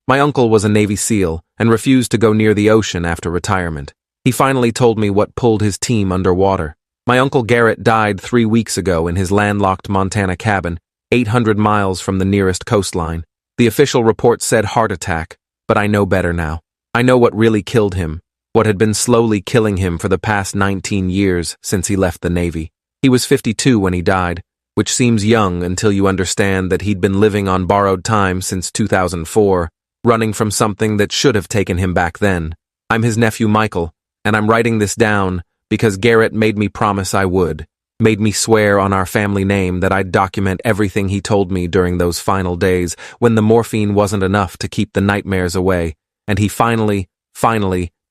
My uncle was a Navy SEAL and refused to go near the ocean after retirement. He finally told me what pulled his team underwater. My Uncle Garrett died 3 weeks ago in his landlocked Montana cabin, 800 miles from the nearest coastline. The official report said heart attack, but I know better now. I know what really killed him, what had been slowly killing him for the past 19 years since he left the Navy. He was 52 when he died, which seems young until you understand that he'd been living on borrowed time since 2004, running from something that should have taken him back then. I'm his nephew Michael, and I'm writing this down because Garrett made me promise I would, made me swear on our family name that I'd document everything he told me during those final days when the morphine wasn't enough to keep the nightmares away, and he finally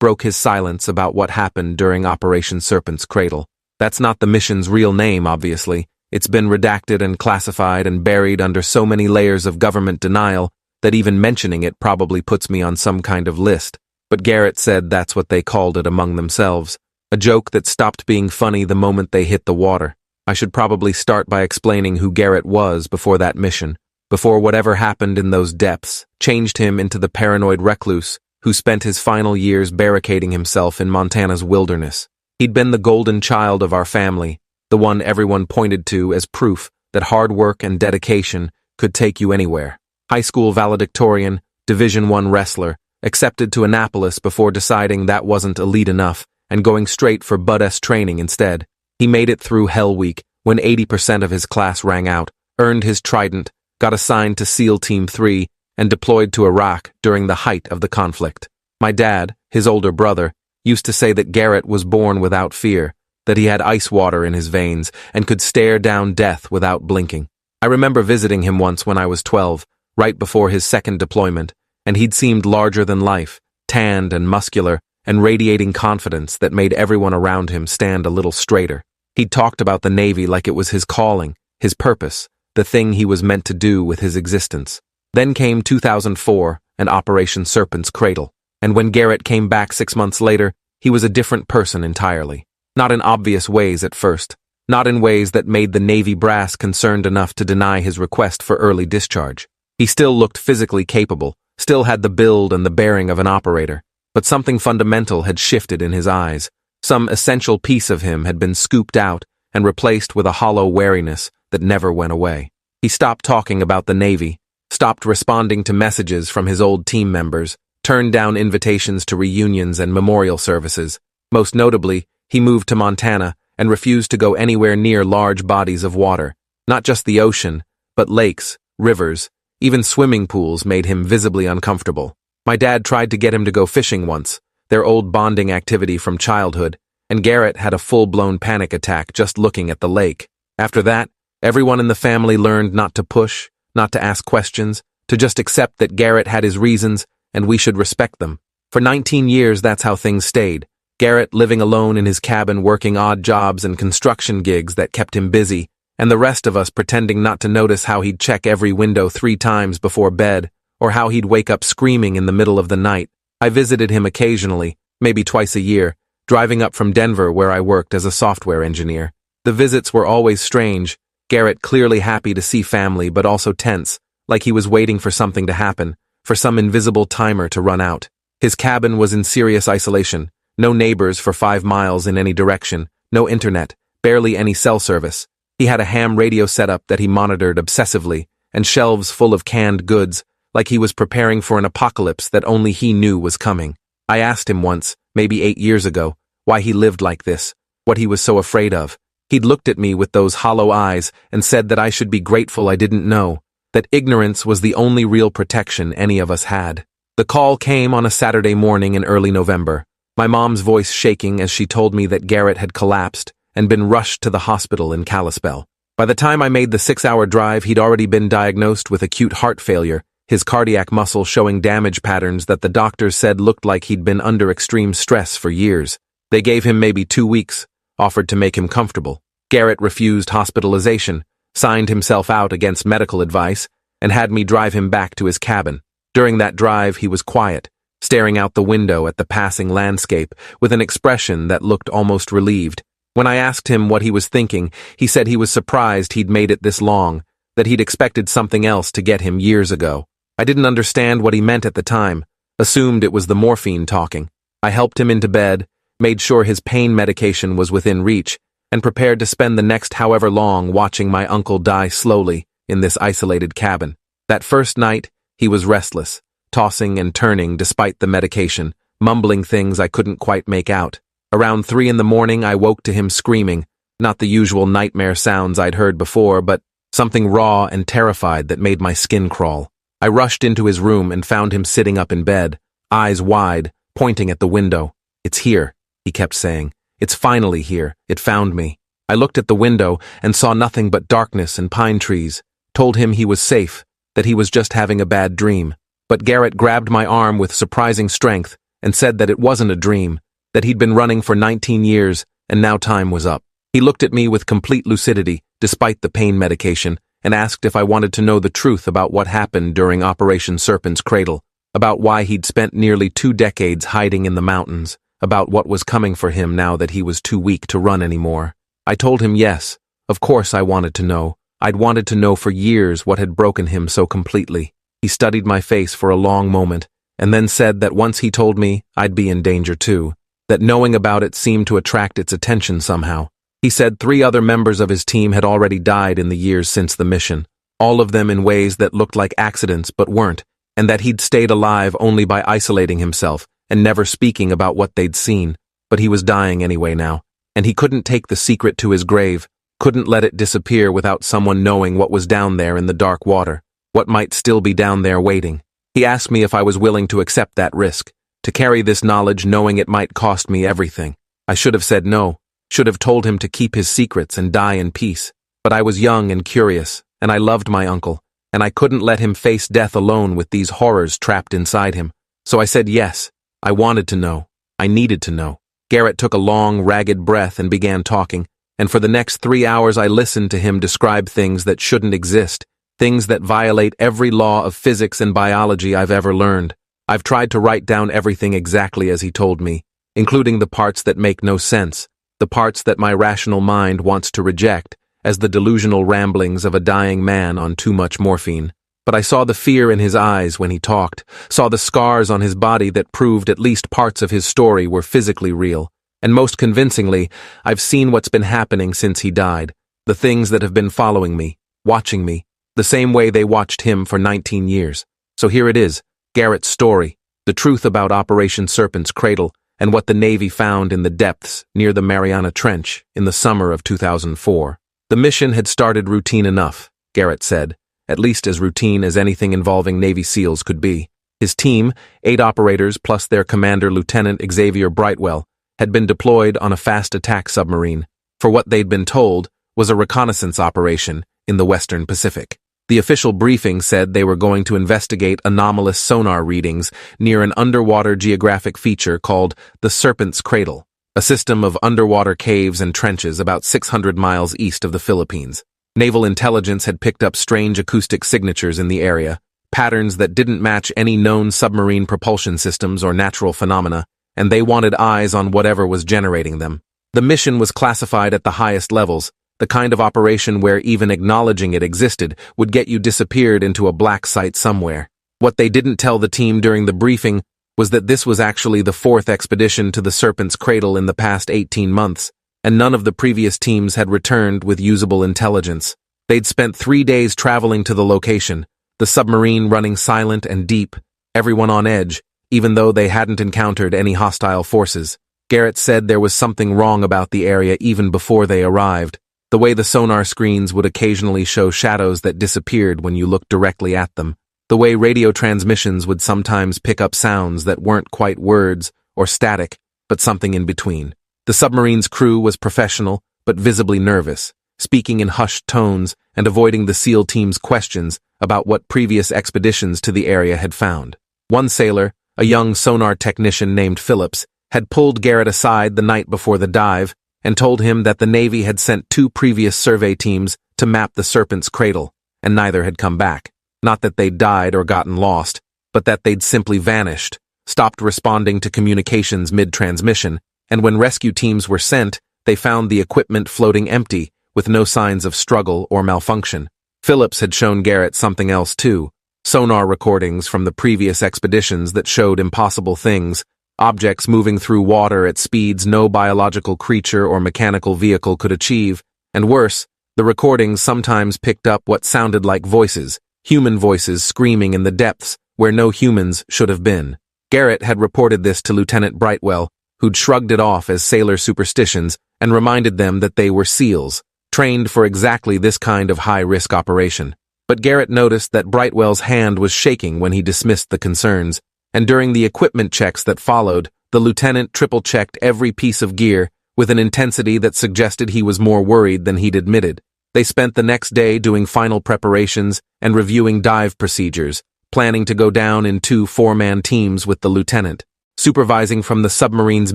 broke his silence about what happened during Operation Serpent's Cradle. That's not the mission's real name, obviously. It's been redacted and classified and buried under so many layers of government denial that even mentioning it probably puts me on some kind of list. But Garrett said that's what they called it among themselves. A joke that stopped being funny the moment they hit the water. I should probably start by explaining who Garrett was before that mission, before whatever happened in those depths changed him into the paranoid recluse who spent his final years barricading himself in Montana's wilderness. He'd been the golden child of our family, the one everyone pointed to as proof that hard work and dedication could take you anywhere. High school valedictorian, Division I wrestler, accepted to Annapolis before deciding that wasn't elite enough and going straight for Bud S training instead. He made it through Hell Week when 80% of his class rang out, earned his trident, got assigned to SEAL Team 3, and deployed to Iraq during the height of the conflict. My dad, his older brother, used to say that Garrett was born without fear, that he had ice water in his veins and could stare down death without blinking. I remember visiting him once when I was 12, right before his second deployment, and he'd seemed larger than life, tanned and muscular, and radiating confidence that made everyone around him stand a little straighter. He'd talked about the Navy like it was his calling, his purpose, the thing he was meant to do with his existence. Then came 2004 and Operation Serpent's Cradle, and when Garrett came back 6 months later, he was a different person entirely. Not in obvious ways at first, not in ways that made the Navy brass concerned enough to deny his request for early discharge. He still looked physically capable, still had the build and the bearing of an operator, but something fundamental had shifted in his eyes. Some essential piece of him had been scooped out and replaced with a hollow wariness that never went away. He stopped talking about the Navy, stopped responding to messages from his old team members, turned down invitations to reunions and memorial services. Most notably, he moved to Montana and refused to go anywhere near large bodies of water. Not just the ocean, but lakes, rivers, even swimming pools made him visibly uncomfortable. My dad tried to get him to go fishing once, their old bonding activity from childhood, and Garrett had a full-blown panic attack just looking at the lake. After that, everyone in the family learned not to push, not to ask questions, to just accept that Garrett had his reasons and we should respect them. For 19 years, that's how things stayed. Garrett living alone in his cabin working odd jobs and construction gigs that kept him busy, and the rest of us pretending not to notice how he'd check every window 3 times before bed, or how he'd wake up screaming in the middle of the night. I visited him occasionally, maybe twice a year, driving up from Denver where I worked as a software engineer. The visits were always strange, Garrett clearly happy to see family but also tense, like he was waiting for something to happen, for some invisible timer to run out. His cabin was in serious isolation, no neighbors for 5 miles in any direction, no internet, barely any cell service. He had a ham radio setup that he monitored obsessively, and shelves full of canned goods, like he was preparing for an apocalypse that only he knew was coming. I asked him once, maybe 8 years ago, why he lived like this, what he was so afraid of. He'd looked at me with those hollow eyes and said that I should be grateful I didn't know, that ignorance was the only real protection any of us had. The call came on a Saturday morning in early November, my mom's voice shaking as she told me that Garrett had collapsed and been rushed to the hospital in Kalispell. By the time I made the 6-hour drive, he'd already been diagnosed with acute heart failure, his cardiac muscle showing damage patterns that the doctors said looked like he'd been under extreme stress for years. They gave him maybe 2 weeks, offered to make him comfortable. Garrett refused hospitalization, signed himself out against medical advice, and had me drive him back to his cabin. During that drive, he was quiet, staring out the window at the passing landscape with an expression that looked almost relieved. When I asked him what he was thinking, he said he was surprised he'd made it this long, that he'd expected something else to get him years ago. I didn't understand what he meant at the time, assumed it was the morphine talking. I helped him into bed, made sure his pain medication was within reach, and prepared to spend the next however long watching my uncle die slowly in this isolated cabin. That first night, he was restless, tossing and turning despite the medication, mumbling things I couldn't quite make out. Around 3 in the morning, I woke to him screaming, not the usual nightmare sounds I'd heard before, but something raw and terrified that made my skin crawl. I rushed into his room and found him sitting up in bed, eyes wide, pointing at the window. "It's here," he kept saying. "It's finally here. It found me." I looked at the window and saw nothing but darkness and pine trees, told him he was safe, that he was just having a bad dream. But Garrett grabbed my arm with surprising strength and said that it wasn't a dream, that he'd been running for 19 years and now time was up. He looked at me with complete lucidity, despite the pain medication, and asked if I wanted to know the truth about what happened during Operation Serpent's Cradle, about why he'd spent nearly 2 decades hiding in the mountains, about what was coming for him now that he was too weak to run anymore. I told him yes, of course I wanted to know. I'd wanted to know for years what had broken him so completely. He studied my face for a long moment, and then said that once he told me, I'd be in danger too, that knowing about it seemed to attract its attention somehow. He said 3 other members of his team had already died in the years since the mission, all of them in ways that looked like accidents but weren't, and that he'd stayed alive only by isolating himself and never speaking about what they'd seen. But he was dying anyway now, and he couldn't take the secret to his grave, couldn't let it disappear without someone knowing what was down there in the dark water, what might still be down there waiting. He asked me if I was willing to accept that risk, to carry this knowledge knowing it might cost me everything. I should have said no, should have told him to keep his secrets and die in peace. But I was young and curious, and I loved my uncle, and I couldn't let him face death alone with these horrors trapped inside him. So I said yes. I wanted to know. I needed to know. Garrett took a long, ragged breath and began talking, and for the next 3 hours I listened to him describe things that shouldn't exist, things that violate every law of physics and biology I've ever learned. I've tried to write down everything exactly as he told me, including the parts that make no sense, the parts that my rational mind wants to reject as the delusional ramblings of a dying man on too much morphine. But I saw the fear in his eyes when he talked, saw the scars on his body that proved at least parts of his story were physically real. And most convincingly, I've seen what's been happening since he died, the things that have been following me, watching me, the same way they watched him for 19 years. So here it is, Garrett's story, the truth about Operation Serpent's Cradle, and what the Navy found in the depths near the Mariana Trench in the summer of 2004. The mission had started routine enough, Garrett said, at least as routine as anything involving Navy SEALs could be. His team, 8 operators plus their commander Lieutenant Xavier Brightwell, had been deployed on a fast attack submarine for what they'd been told was a reconnaissance operation in the Western Pacific. The official briefing said they were going to investigate anomalous sonar readings near an underwater geographic feature called the Serpent's Cradle, a system of underwater caves and trenches about 600 miles east of the Philippines. Naval intelligence had picked up strange acoustic signatures in the area, patterns that didn't match any known submarine propulsion systems or natural phenomena, and they wanted eyes on whatever was generating them. The mission was classified at the highest levels, the kind of operation where even acknowledging it existed would get you disappeared into a black site somewhere. What they didn't tell the team during the briefing was that this was actually the 4th expedition to the Serpent's Cradle in the past 18 months, and none of the previous teams had returned with usable intelligence. They'd spent 3 days traveling to the location, the submarine running silent and deep, everyone on edge, even though they hadn't encountered any hostile forces. Garrett said there was something wrong about the area even before they arrived. The way the sonar screens would occasionally show shadows that disappeared when you looked directly at them. The way radio transmissions would sometimes pick up sounds that weren't quite words or static, but something in between. The submarine's crew was professional, but visibly nervous, speaking in hushed tones and avoiding the SEAL team's questions about what previous expeditions to the area had found. One sailor, a young sonar technician named Phillips, had pulled Garrett aside the night before the dive and told him that the Navy had sent 2 previous survey teams to map the Serpent's Cradle, and neither had come back. Not that they'd died or gotten lost, but that they'd simply vanished, stopped responding to communications mid-transmission, and when rescue teams were sent, they found the equipment floating empty, with no signs of struggle or malfunction. Phillips had shown Garrett something else too, sonar recordings from the previous expeditions that showed impossible things, objects moving through water at speeds no biological creature or mechanical vehicle could achieve, and worse, the recordings sometimes picked up what sounded like voices, human voices screaming in the depths where no humans should have been. Garrett had reported this to Lieutenant Brightwell, who'd shrugged it off as sailor superstitions and reminded them that they were SEALs, trained for exactly this kind of high-risk operation. But Garrett noticed that Brightwell's hand was shaking when he dismissed the concerns, and during the equipment checks that followed, the lieutenant triple-checked every piece of gear with an intensity that suggested he was more worried than he'd admitted. They spent the next day doing final preparations and reviewing dive procedures, planning to go down in 2 4-man teams with the lieutenant, supervising from the submarine's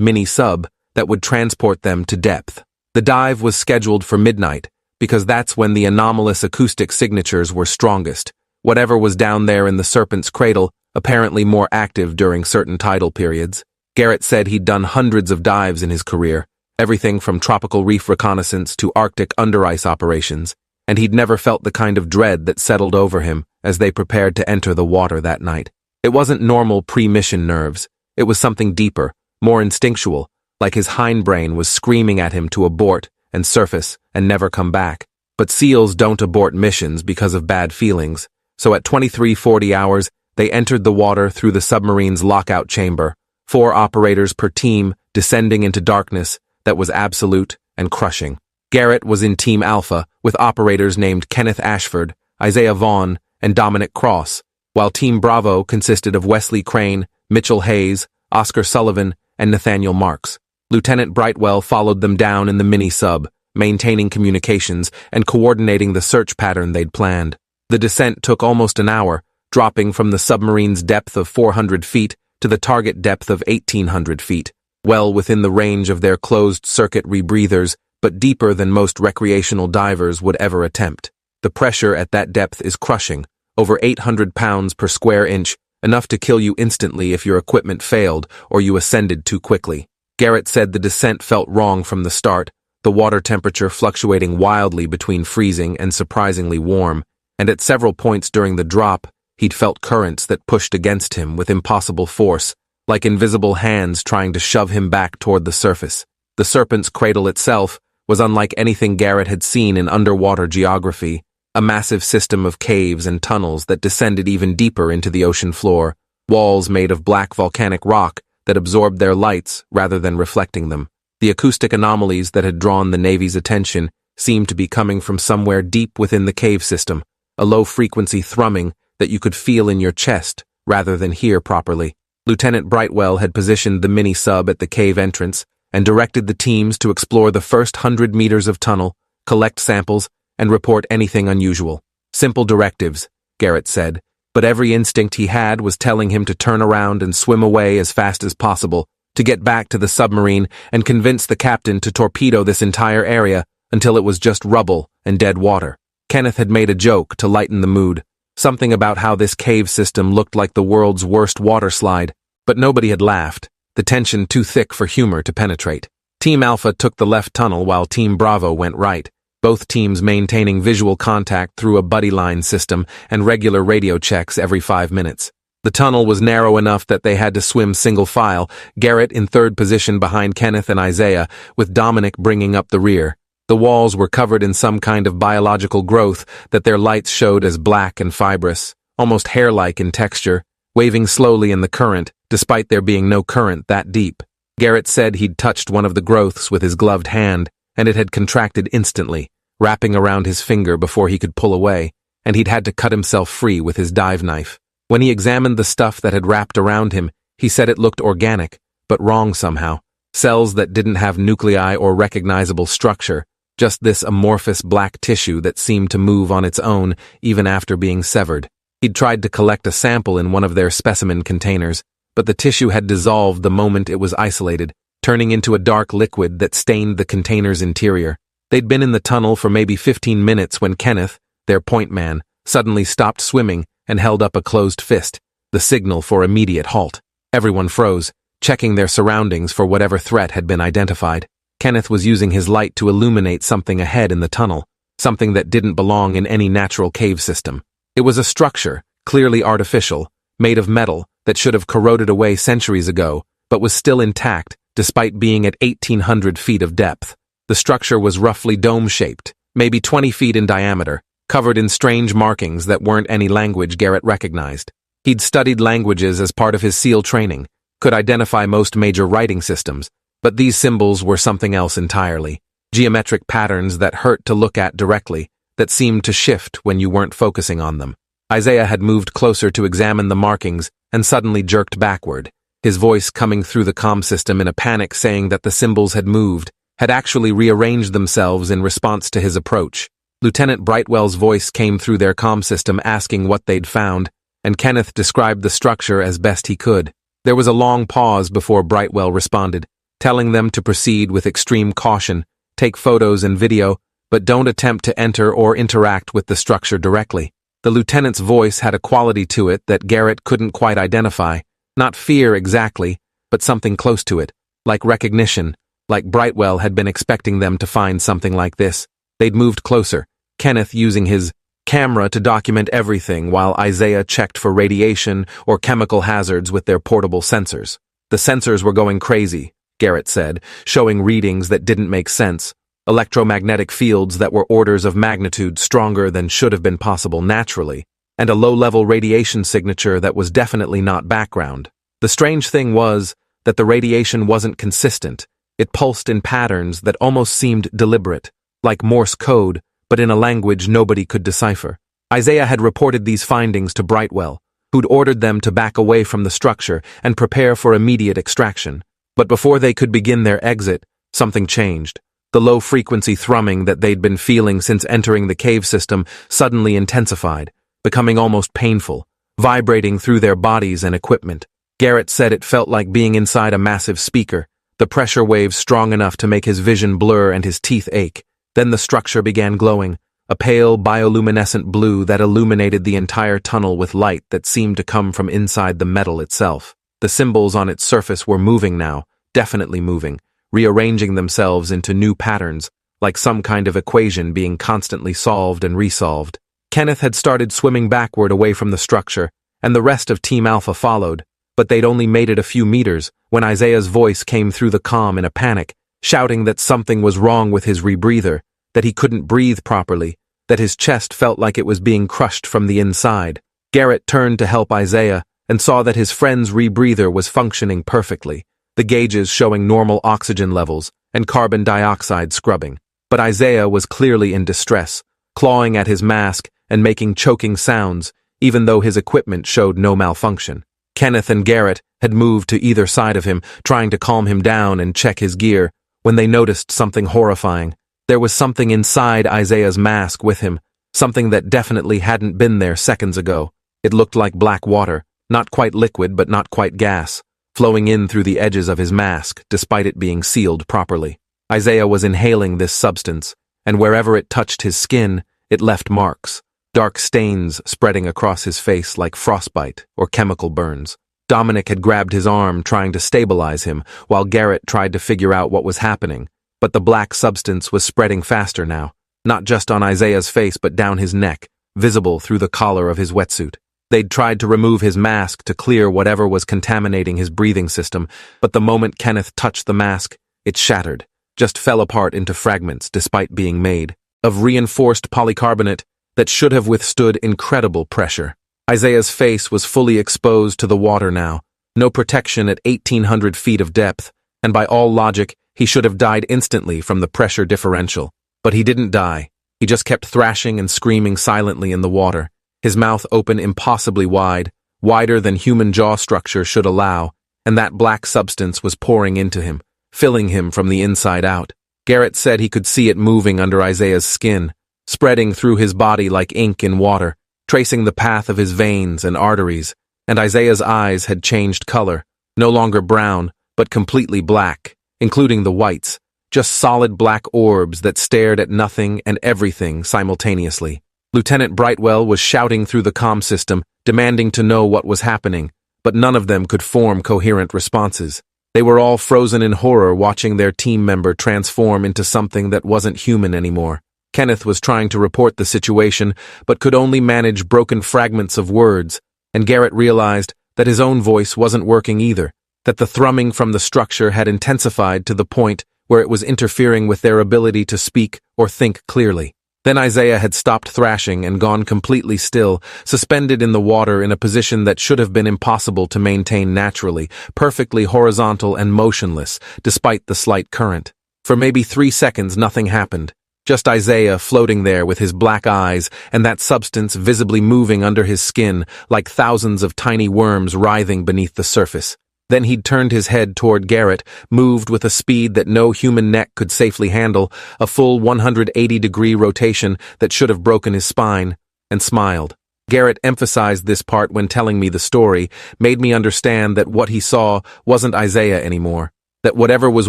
mini-sub that would transport them to depth. The dive was scheduled for midnight, because that's when the anomalous acoustic signatures were strongest, whatever was down there in the Serpent's Cradle, apparently more active during certain tidal periods. Garrett said he'd done hundreds of dives in his career, everything from tropical reef reconnaissance to Arctic under-ice operations, and he'd never felt the kind of dread that settled over him as they prepared to enter the water that night. It wasn't normal pre-mission nerves. It was something deeper, more instinctual, like his hindbrain was screaming at him to abort and surface and never come back. But SEALs don't abort missions because of bad feelings, so at 23:40 hours, they entered the water through the submarine's lockout chamber, 4 operators per team descending into darkness that was absolute and crushing. Garrett was in Team Alpha with operators named Kenneth Ashford, Isaiah Vaughn, and Dominic Cross, while Team Bravo consisted of Wesley Crane, Mitchell Hayes, Oscar Sullivan, and Nathaniel Marks. Lieutenant Brightwell followed them down in the mini-sub, maintaining communications and coordinating the search pattern they'd planned. The descent took almost an hour, dropping from the submarine's depth of 400 feet to the target depth of 1,800 feet, well within the range of their closed-circuit rebreathers, but deeper than most recreational divers would ever attempt. The pressure at that depth is crushing, over 800 pounds per square inch, enough to kill you instantly if your equipment failed or you ascended too quickly. Garrett said the descent felt wrong from the start, the water temperature fluctuating wildly between freezing and surprisingly warm, and at several points during the drop, he'd felt currents that pushed against him with impossible force, like invisible hands trying to shove him back toward the surface. The Serpent's Cradle itself was unlike anything Garrett had seen in underwater geography, a massive system of caves and tunnels that descended even deeper into the ocean floor, walls made of black volcanic rock that absorbed their lights rather than reflecting them. The acoustic anomalies that had drawn the Navy's attention seemed to be coming from somewhere deep within the cave system, a low-frequency thrumming that you could feel in your chest rather than hear properly. Lieutenant Brightwell had positioned the mini-sub at the cave entrance and directed the teams to explore the first 100 meters of tunnel, collect samples, and report anything unusual. Simple directives, Garrett said, but every instinct he had was telling him to turn around and swim away as fast as possible, to get back to the submarine and convince the captain to torpedo this entire area until it was just rubble and dead water. Kenneth had made a joke to lighten the mood, something about how this cave system looked like the world's worst water slide, but nobody had laughed, the tension too thick for humor to penetrate. Team Alpha took the left tunnel while Team Bravo went right, both teams maintaining visual contact through a buddy line system and regular radio checks every 5 minutes. The tunnel was narrow enough that they had to swim single file, Garrett in third position behind Kenneth and Isaiah, with Dominic bringing up the rear. The walls were covered in some kind of biological growth that their lights showed as black and fibrous, almost hair-like in texture, waving slowly in the current, despite there being no current that deep. Garrett said he'd touched one of the growths with his gloved hand, and it had contracted instantly, wrapping around his finger before he could pull away, and he'd had to cut himself free with his dive knife. When he examined the stuff that had wrapped around him, he said it looked organic, but wrong somehow. Cells that didn't have nuclei or recognizable structure, just this amorphous black tissue that seemed to move on its own even after being severed. He'd tried to collect a sample in one of their specimen containers, but the tissue had dissolved the moment it was isolated, turning into a dark liquid that stained the container's interior. They'd been in the tunnel for maybe 15 minutes when Kenneth, their point man, suddenly stopped swimming and held up a closed fist, the signal for immediate halt. Everyone froze, checking their surroundings for whatever threat had been identified. Kenneth was using his light to illuminate something ahead in the tunnel, something that didn't belong in any natural cave system. It was a structure, clearly artificial, made of metal that should have corroded away centuries ago, but was still intact despite being at 1,800 feet of depth. The structure was roughly dome-shaped, maybe 20 feet in diameter, covered in strange markings that weren't any language Garrett recognized. He'd studied languages as part of his SEAL training, could identify most major writing systems, but these symbols were something else entirely. Geometric patterns that hurt to look at directly, that seemed to shift when you weren't focusing on them. Isaiah had moved closer to examine the markings and suddenly jerked backward, his voice coming through the comm system in a panic saying that the symbols had moved, had actually rearranged themselves in response to his approach. Lieutenant Brightwell's voice came through their comm system asking what they'd found, and Kenneth described the structure as best he could. There was a long pause before Brightwell responded, telling them to proceed with extreme caution, take photos and video, but don't attempt to enter or interact with the structure directly. The lieutenant's voice had a quality to it that Garrett couldn't quite identify, not fear exactly, but something close to it, like recognition, like Brightwell had been expecting them to find something like this. They'd moved closer, Kenneth using his camera to document everything while Isaiah checked for radiation or chemical hazards with their portable sensors. The sensors were going crazy, Garrett said, showing readings that didn't make sense, electromagnetic fields that were orders of magnitude stronger than should have been possible naturally, and a low-level radiation signature that was definitely not background. The strange thing was that the radiation wasn't consistent. It pulsed in patterns that almost seemed deliberate, like Morse code, but in a language nobody could decipher. Isaiah had reported these findings to Brightwell, who'd ordered them to back away from the structure and prepare for immediate extraction. But before they could begin their exit, something changed. The low-frequency thrumming that they'd been feeling since entering the cave system suddenly intensified, becoming almost painful, vibrating through their bodies and equipment. Garrett said it felt like being inside a massive speaker, the pressure waves strong enough to make his vision blur and his teeth ache. Then the structure began glowing, a pale bioluminescent blue that illuminated the entire tunnel with light that seemed to come from inside the metal itself. The symbols on its surface were moving now, definitely moving, rearranging themselves into new patterns, like some kind of equation being constantly solved and resolved. Kenneth had started swimming backward away from the structure, and the rest of Team Alpha followed, but they'd only made it a few meters when Isaiah's voice came through the comm in a panic, shouting that something was wrong with his rebreather, that he couldn't breathe properly, that his chest felt like it was being crushed from the inside. Garrett turned to help Isaiah and saw that his friend's rebreather was functioning perfectly, the gauges showing normal oxygen levels and carbon dioxide scrubbing. But Isaiah was clearly in distress, clawing at his mask and making choking sounds, even though his equipment showed no malfunction. Kenneth and Garrett had moved to either side of him, trying to calm him down and check his gear, when they noticed something horrifying. There was something inside Isaiah's mask with him, something that definitely hadn't been there seconds ago. It looked like black water, not quite liquid but not quite gas, flowing in through the edges of his mask despite it being sealed properly. Isaiah was inhaling this substance, and wherever it touched his skin, it left marks, dark stains spreading across his face like frostbite or chemical burns. Dominic had grabbed his arm trying to stabilize him while Garrett tried to figure out what was happening. But the black substance was spreading faster now, not just on Isaiah's face but down his neck, visible through the collar of his wetsuit. They'd tried to remove his mask to clear whatever was contaminating his breathing system, but the moment Kenneth touched the mask, it shattered, just fell apart into fragments despite being made of reinforced polycarbonate that should have withstood incredible pressure. Isaiah's face was fully exposed to the water now, no protection at 1,800 feet of depth, and by all logic, he should have died instantly from the pressure differential. But he didn't die. He just kept thrashing and screaming silently in the water, his mouth open impossibly wide, wider than human jaw structure should allow, and that black substance was pouring into him, filling him from the inside out. Garrett said he could see it moving under Isaiah's skin, spreading through his body like ink in water, tracing the path of his veins and arteries, and Isaiah's eyes had changed color, no longer brown, but completely black, including the whites, just solid black orbs that stared at nothing and everything simultaneously. Lieutenant Brightwell was shouting through the comm system, demanding to know what was happening, but none of them could form coherent responses. They were all frozen in horror watching their team member transform into something that wasn't human anymore. Kenneth was trying to report the situation, but could only manage broken fragments of words, and Garrett realized that his own voice wasn't working either, that the thrumming from the structure had intensified to the point where it was interfering with their ability to speak or think clearly. Then Isaiah had stopped thrashing and gone completely still, suspended in the water in a position that should have been impossible to maintain naturally, perfectly horizontal and motionless, despite the slight current. For maybe 3 seconds nothing happened, just Isaiah floating there with his black eyes and that substance visibly moving under his skin like thousands of tiny worms writhing beneath the surface. Then he'd turned his head toward Garrett, moved with a speed that no human neck could safely handle, a full 180-degree rotation that should have broken his spine, and smiled. Garrett emphasized this part when telling me the story, made me understand that what he saw wasn't Isaiah anymore, that whatever was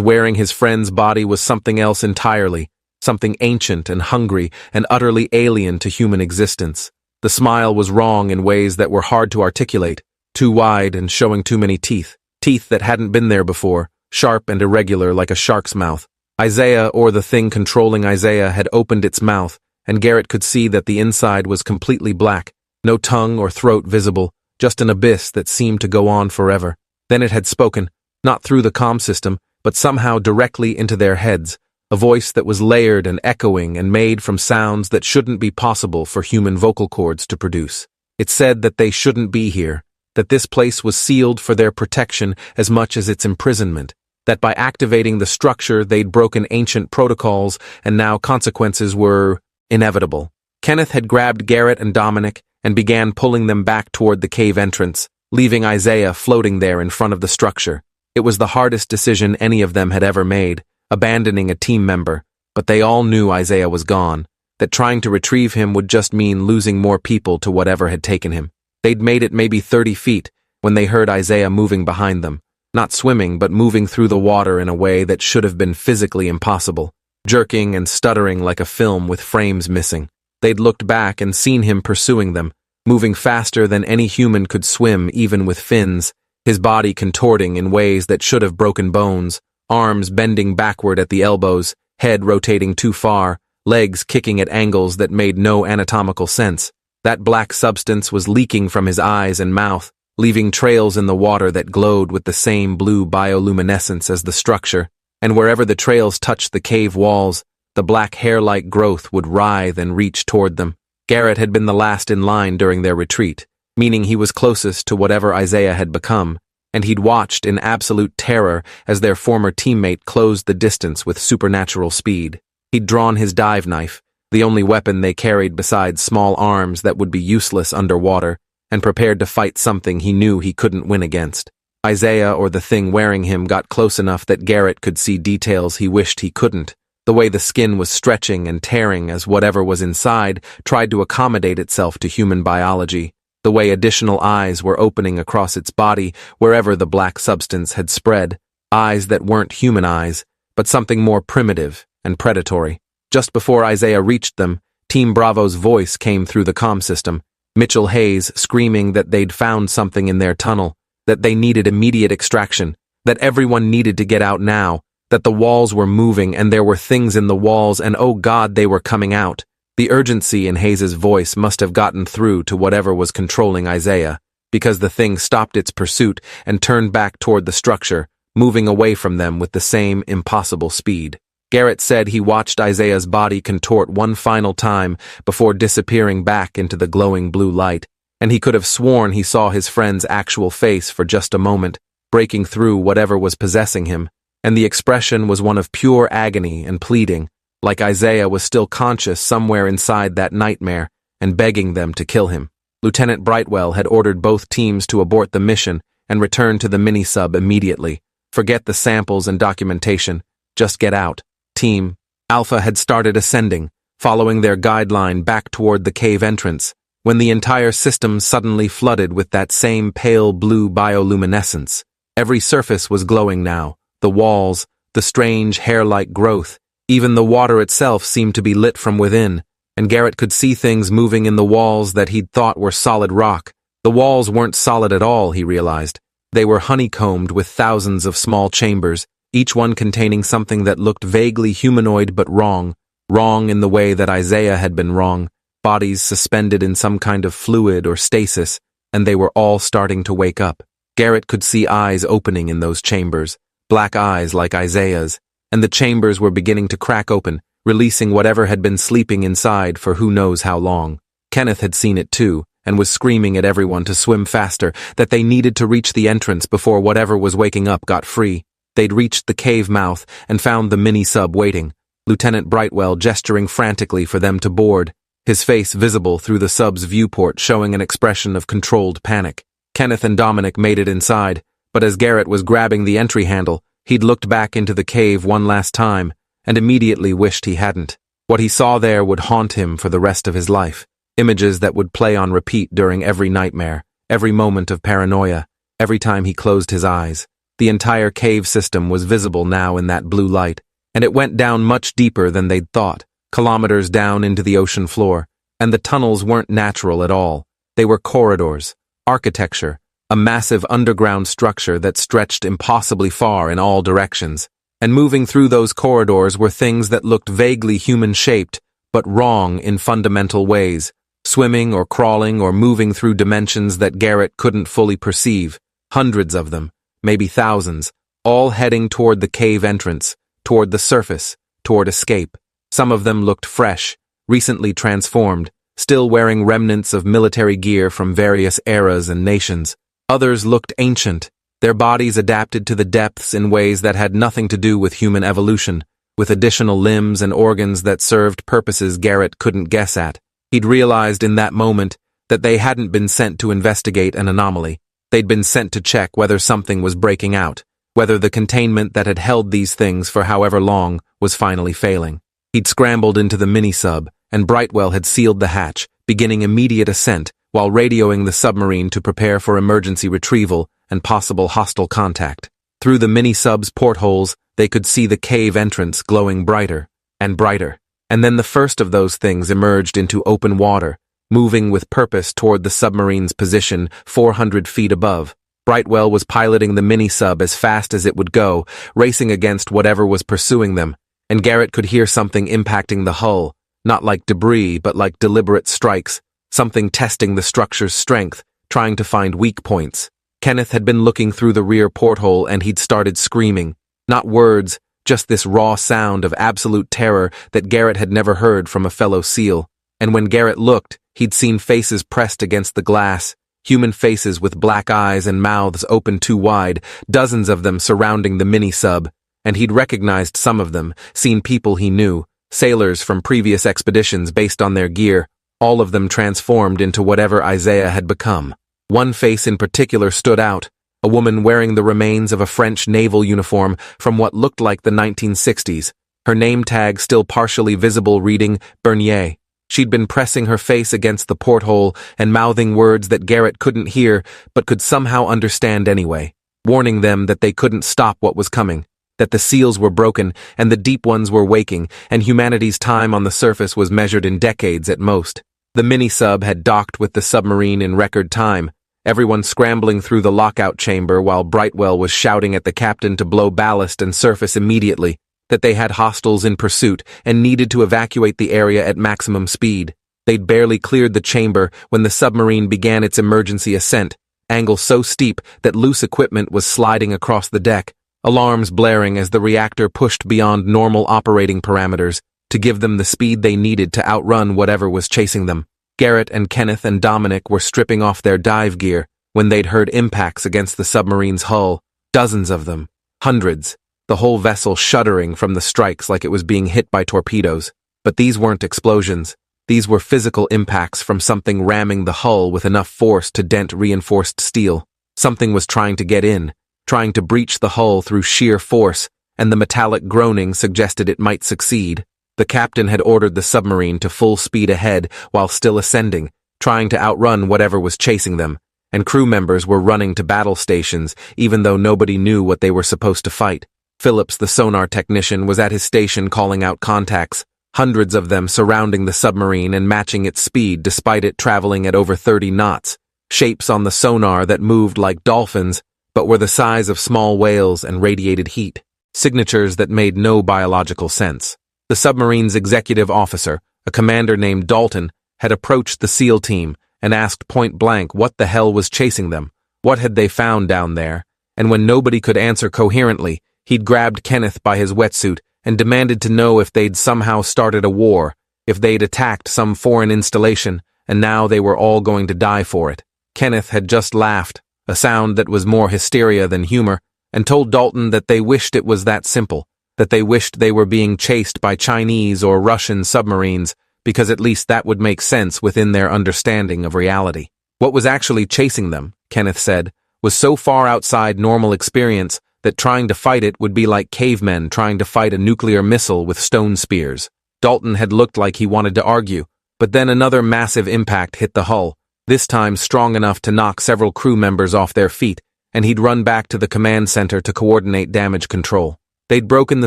wearing his friend's body was something else entirely, something ancient and hungry and utterly alien to human existence. The smile was wrong in ways that were hard to articulate, too wide and showing too many teeth. Teeth that hadn't been there before, sharp and irregular like a shark's mouth. Isaiah, or the thing controlling Isaiah, had opened its mouth, and Garrett could see that the inside was completely black, no tongue or throat visible, just an abyss that seemed to go on forever. Then it had spoken, not through the comm system, but somehow directly into their heads, a voice that was layered and echoing and made from sounds that shouldn't be possible for human vocal cords to produce. It said that they shouldn't be here, that this place was sealed for their protection as much as its imprisonment, that by activating the structure they'd broken ancient protocols and now consequences were inevitable. Kenneth had grabbed Garrett and Dominic and began pulling them back toward the cave entrance, leaving Isaiah floating there in front of the structure. It was the hardest decision any of them had ever made, abandoning a team member, but they all knew Isaiah was gone, that trying to retrieve him would just mean losing more people to whatever had taken him. They'd made it maybe 30 feet when they heard Isaiah moving behind them, not swimming but moving through the water in a way that should have been physically impossible, jerking and stuttering like a film with frames missing. They'd looked back and seen him pursuing them, moving faster than any human could swim even with fins, his body contorting in ways that should have broken bones, arms bending backward at the elbows, head rotating too far, legs kicking at angles that made no anatomical sense. That black substance was leaking from his eyes and mouth, leaving trails in the water that glowed with the same blue bioluminescence as the structure, and wherever the trails touched the cave walls, the black hair-like growth would writhe and reach toward them. Garrett had been the last in line during their retreat, meaning he was closest to whatever Isaiah had become, and he'd watched in absolute terror as their former teammate closed the distance with supernatural speed. He'd drawn his dive knife, the only weapon they carried besides small arms that would be useless underwater, and prepared to fight something he knew he couldn't win against. Isaiah, or the thing wearing him, got close enough that Garrett could see details he wished he couldn't, the way the skin was stretching and tearing as whatever was inside tried to accommodate itself to human biology, the way additional eyes were opening across its body wherever the black substance had spread, eyes that weren't human eyes, but something more primitive and predatory. Just before Isaiah reached them, Team Bravo's voice came through the comm system, Mitchell Hayes screaming that they'd found something in their tunnel, that they needed immediate extraction, that everyone needed to get out now, that the walls were moving and there were things in the walls and oh God, they were coming out. The urgency in Hayes' voice must have gotten through to whatever was controlling Isaiah, because the thing stopped its pursuit and turned back toward the structure, moving away from them with the same impossible speed. Garrett said he watched Isaiah's body contort one final time before disappearing back into the glowing blue light, and he could have sworn he saw his friend's actual face for just a moment, breaking through whatever was possessing him, and the expression was one of pure agony and pleading, like Isaiah was still conscious somewhere inside that nightmare and begging them to kill him. Lieutenant Brightwell had ordered both teams to abort the mission and return to the mini-sub immediately. Forget the samples and documentation, just get out. Team Alpha had started ascending, following their guideline back toward the cave entrance, when the entire system suddenly flooded with that same pale blue bioluminescence. Every surface was glowing now, the walls, the strange hair-like growth, even the water itself seemed to be lit from within, and Garrett could see things moving in the walls that he'd thought were solid rock. The walls weren't solid at all, he realized. They were honeycombed with thousands of small chambers, each one containing something that looked vaguely humanoid but wrong, Wrong in the way that Isaiah had been wrong, bodies suspended in some kind of fluid or stasis, and they were all starting to wake up. Garrett could see eyes opening in those chambers, black eyes like Isaiah's, and the chambers were beginning to crack open, releasing whatever had been sleeping inside for who knows how long. Kenneth had seen it too, and was screaming at everyone to swim faster, that they needed to reach the entrance before whatever was waking up got free. They'd reached the cave mouth and found the mini-sub waiting, Lieutenant Brightwell gesturing frantically for them to board, his face visible through the sub's viewport showing an expression of controlled panic. Kenneth and Dominic made it inside, but as Garrett was grabbing the entry handle, he'd looked back into the cave one last time and immediately wished he hadn't. What he saw there would haunt him for the rest of his life. Images that would play on repeat during every nightmare, every moment of paranoia, every time he closed his eyes. The entire cave system was visible now in that blue light, and it went down much deeper than they'd thought, kilometers down into the ocean floor, and the tunnels weren't natural at all. They were corridors, architecture, a massive underground structure that stretched impossibly far in all directions. And moving through those corridors were things that looked vaguely human-shaped, but wrong in fundamental ways, swimming or crawling or moving through dimensions that Garrett couldn't fully perceive, hundreds of them, maybe thousands, all heading toward the cave entrance, toward the surface, toward escape. Some of them looked fresh, recently transformed, still wearing remnants of military gear from various eras and nations. Others looked ancient, their bodies adapted to the depths in ways that had nothing to do with human evolution, with additional limbs and organs that served purposes Garrett couldn't guess at. He'd realized in that moment that they hadn't been sent to investigate an anomaly. They'd been sent to check whether something was breaking out, whether the containment that had held these things for however long was finally failing. He'd scrambled into the mini-sub, and Brightwell had sealed the hatch, beginning immediate ascent, while radioing the submarine to prepare for emergency retrieval and possible hostile contact. Through the mini-sub's portholes, they could see the cave entrance glowing brighter and brighter. And then the first of those things emerged into open water, moving with purpose toward the submarine's position 400 feet above. Brightwell was piloting the mini-sub as fast as it would go, racing against whatever was pursuing them, and Garrett could hear something impacting the hull, not like debris but like deliberate strikes, something testing the structure's strength, trying to find weak points. Kenneth had been looking through the rear porthole and he'd started screaming. Not words, just this raw sound of absolute terror that Garrett had never heard from a fellow SEAL. And when Garrett looked, he'd seen faces pressed against the glass, human faces with black eyes and mouths open too wide, dozens of them surrounding the mini-sub, and he'd recognized some of them, seen people he knew, sailors from previous expeditions based on their gear, all of them transformed into whatever Isaiah had become. One face in particular stood out, a woman wearing the remains of a French naval uniform from what looked like the 1960s, her name tag still partially visible reading Bernier. She'd been pressing her face against the porthole and mouthing words that Garrett couldn't hear but could somehow understand anyway, warning them that they couldn't stop what was coming, that the seals were broken and the deep ones were waking, and humanity's time on the surface was measured in decades at most. The mini-sub had docked with the submarine in record time, everyone scrambling through the lockout chamber while Brightwell was shouting at the captain to blow ballast and surface immediately, that they had hostiles in pursuit and needed to evacuate the area at maximum speed. They'd barely cleared the chamber when the submarine began its emergency ascent, angle so steep that loose equipment was sliding across the deck, alarms blaring as the reactor pushed beyond normal operating parameters to give them the speed they needed to outrun whatever was chasing them. Garrett and Kenneth and Dominic were stripping off their dive gear when they'd heard impacts against the submarine's hull, dozens of them, hundreds, the whole vessel shuddering from the strikes like it was being hit by torpedoes. But these weren't explosions. These were physical impacts from something ramming the hull with enough force to dent reinforced steel. Something was trying to get in, trying to breach the hull through sheer force, and the metallic groaning suggested it might succeed. The captain had ordered the submarine to full speed ahead while still ascending, trying to outrun whatever was chasing them, and crew members were running to battle stations even though nobody knew what they were supposed to fight. Phillips, the sonar technician, was at his station calling out contacts, hundreds of them surrounding the submarine and matching its speed despite it traveling at over 30 knots, shapes on the sonar that moved like dolphins but were the size of small whales and radiated heat, signatures that made no biological sense. The submarine's executive officer, a commander named Dalton, had approached the SEAL team and asked point blank what the hell was chasing them, what had they found down there, and when nobody could answer coherently, he'd grabbed Kenneth by his wetsuit and demanded to know if they'd somehow started a war, if they'd attacked some foreign installation, and now they were all going to die for it. Kenneth had just laughed, a sound that was more hysteria than humor, and told Dalton that they wished it was that simple, that they wished they were being chased by Chinese or Russian submarines, because at least that would make sense within their understanding of reality. What was actually chasing them, Kenneth said, was so far outside normal experience that trying to fight it would be like cavemen trying to fight a nuclear missile with stone spears. Dalton had looked like he wanted to argue, but then another massive impact hit the hull, this time strong enough to knock several crew members off their feet, and he'd run back to the command center to coordinate damage control. They'd broken the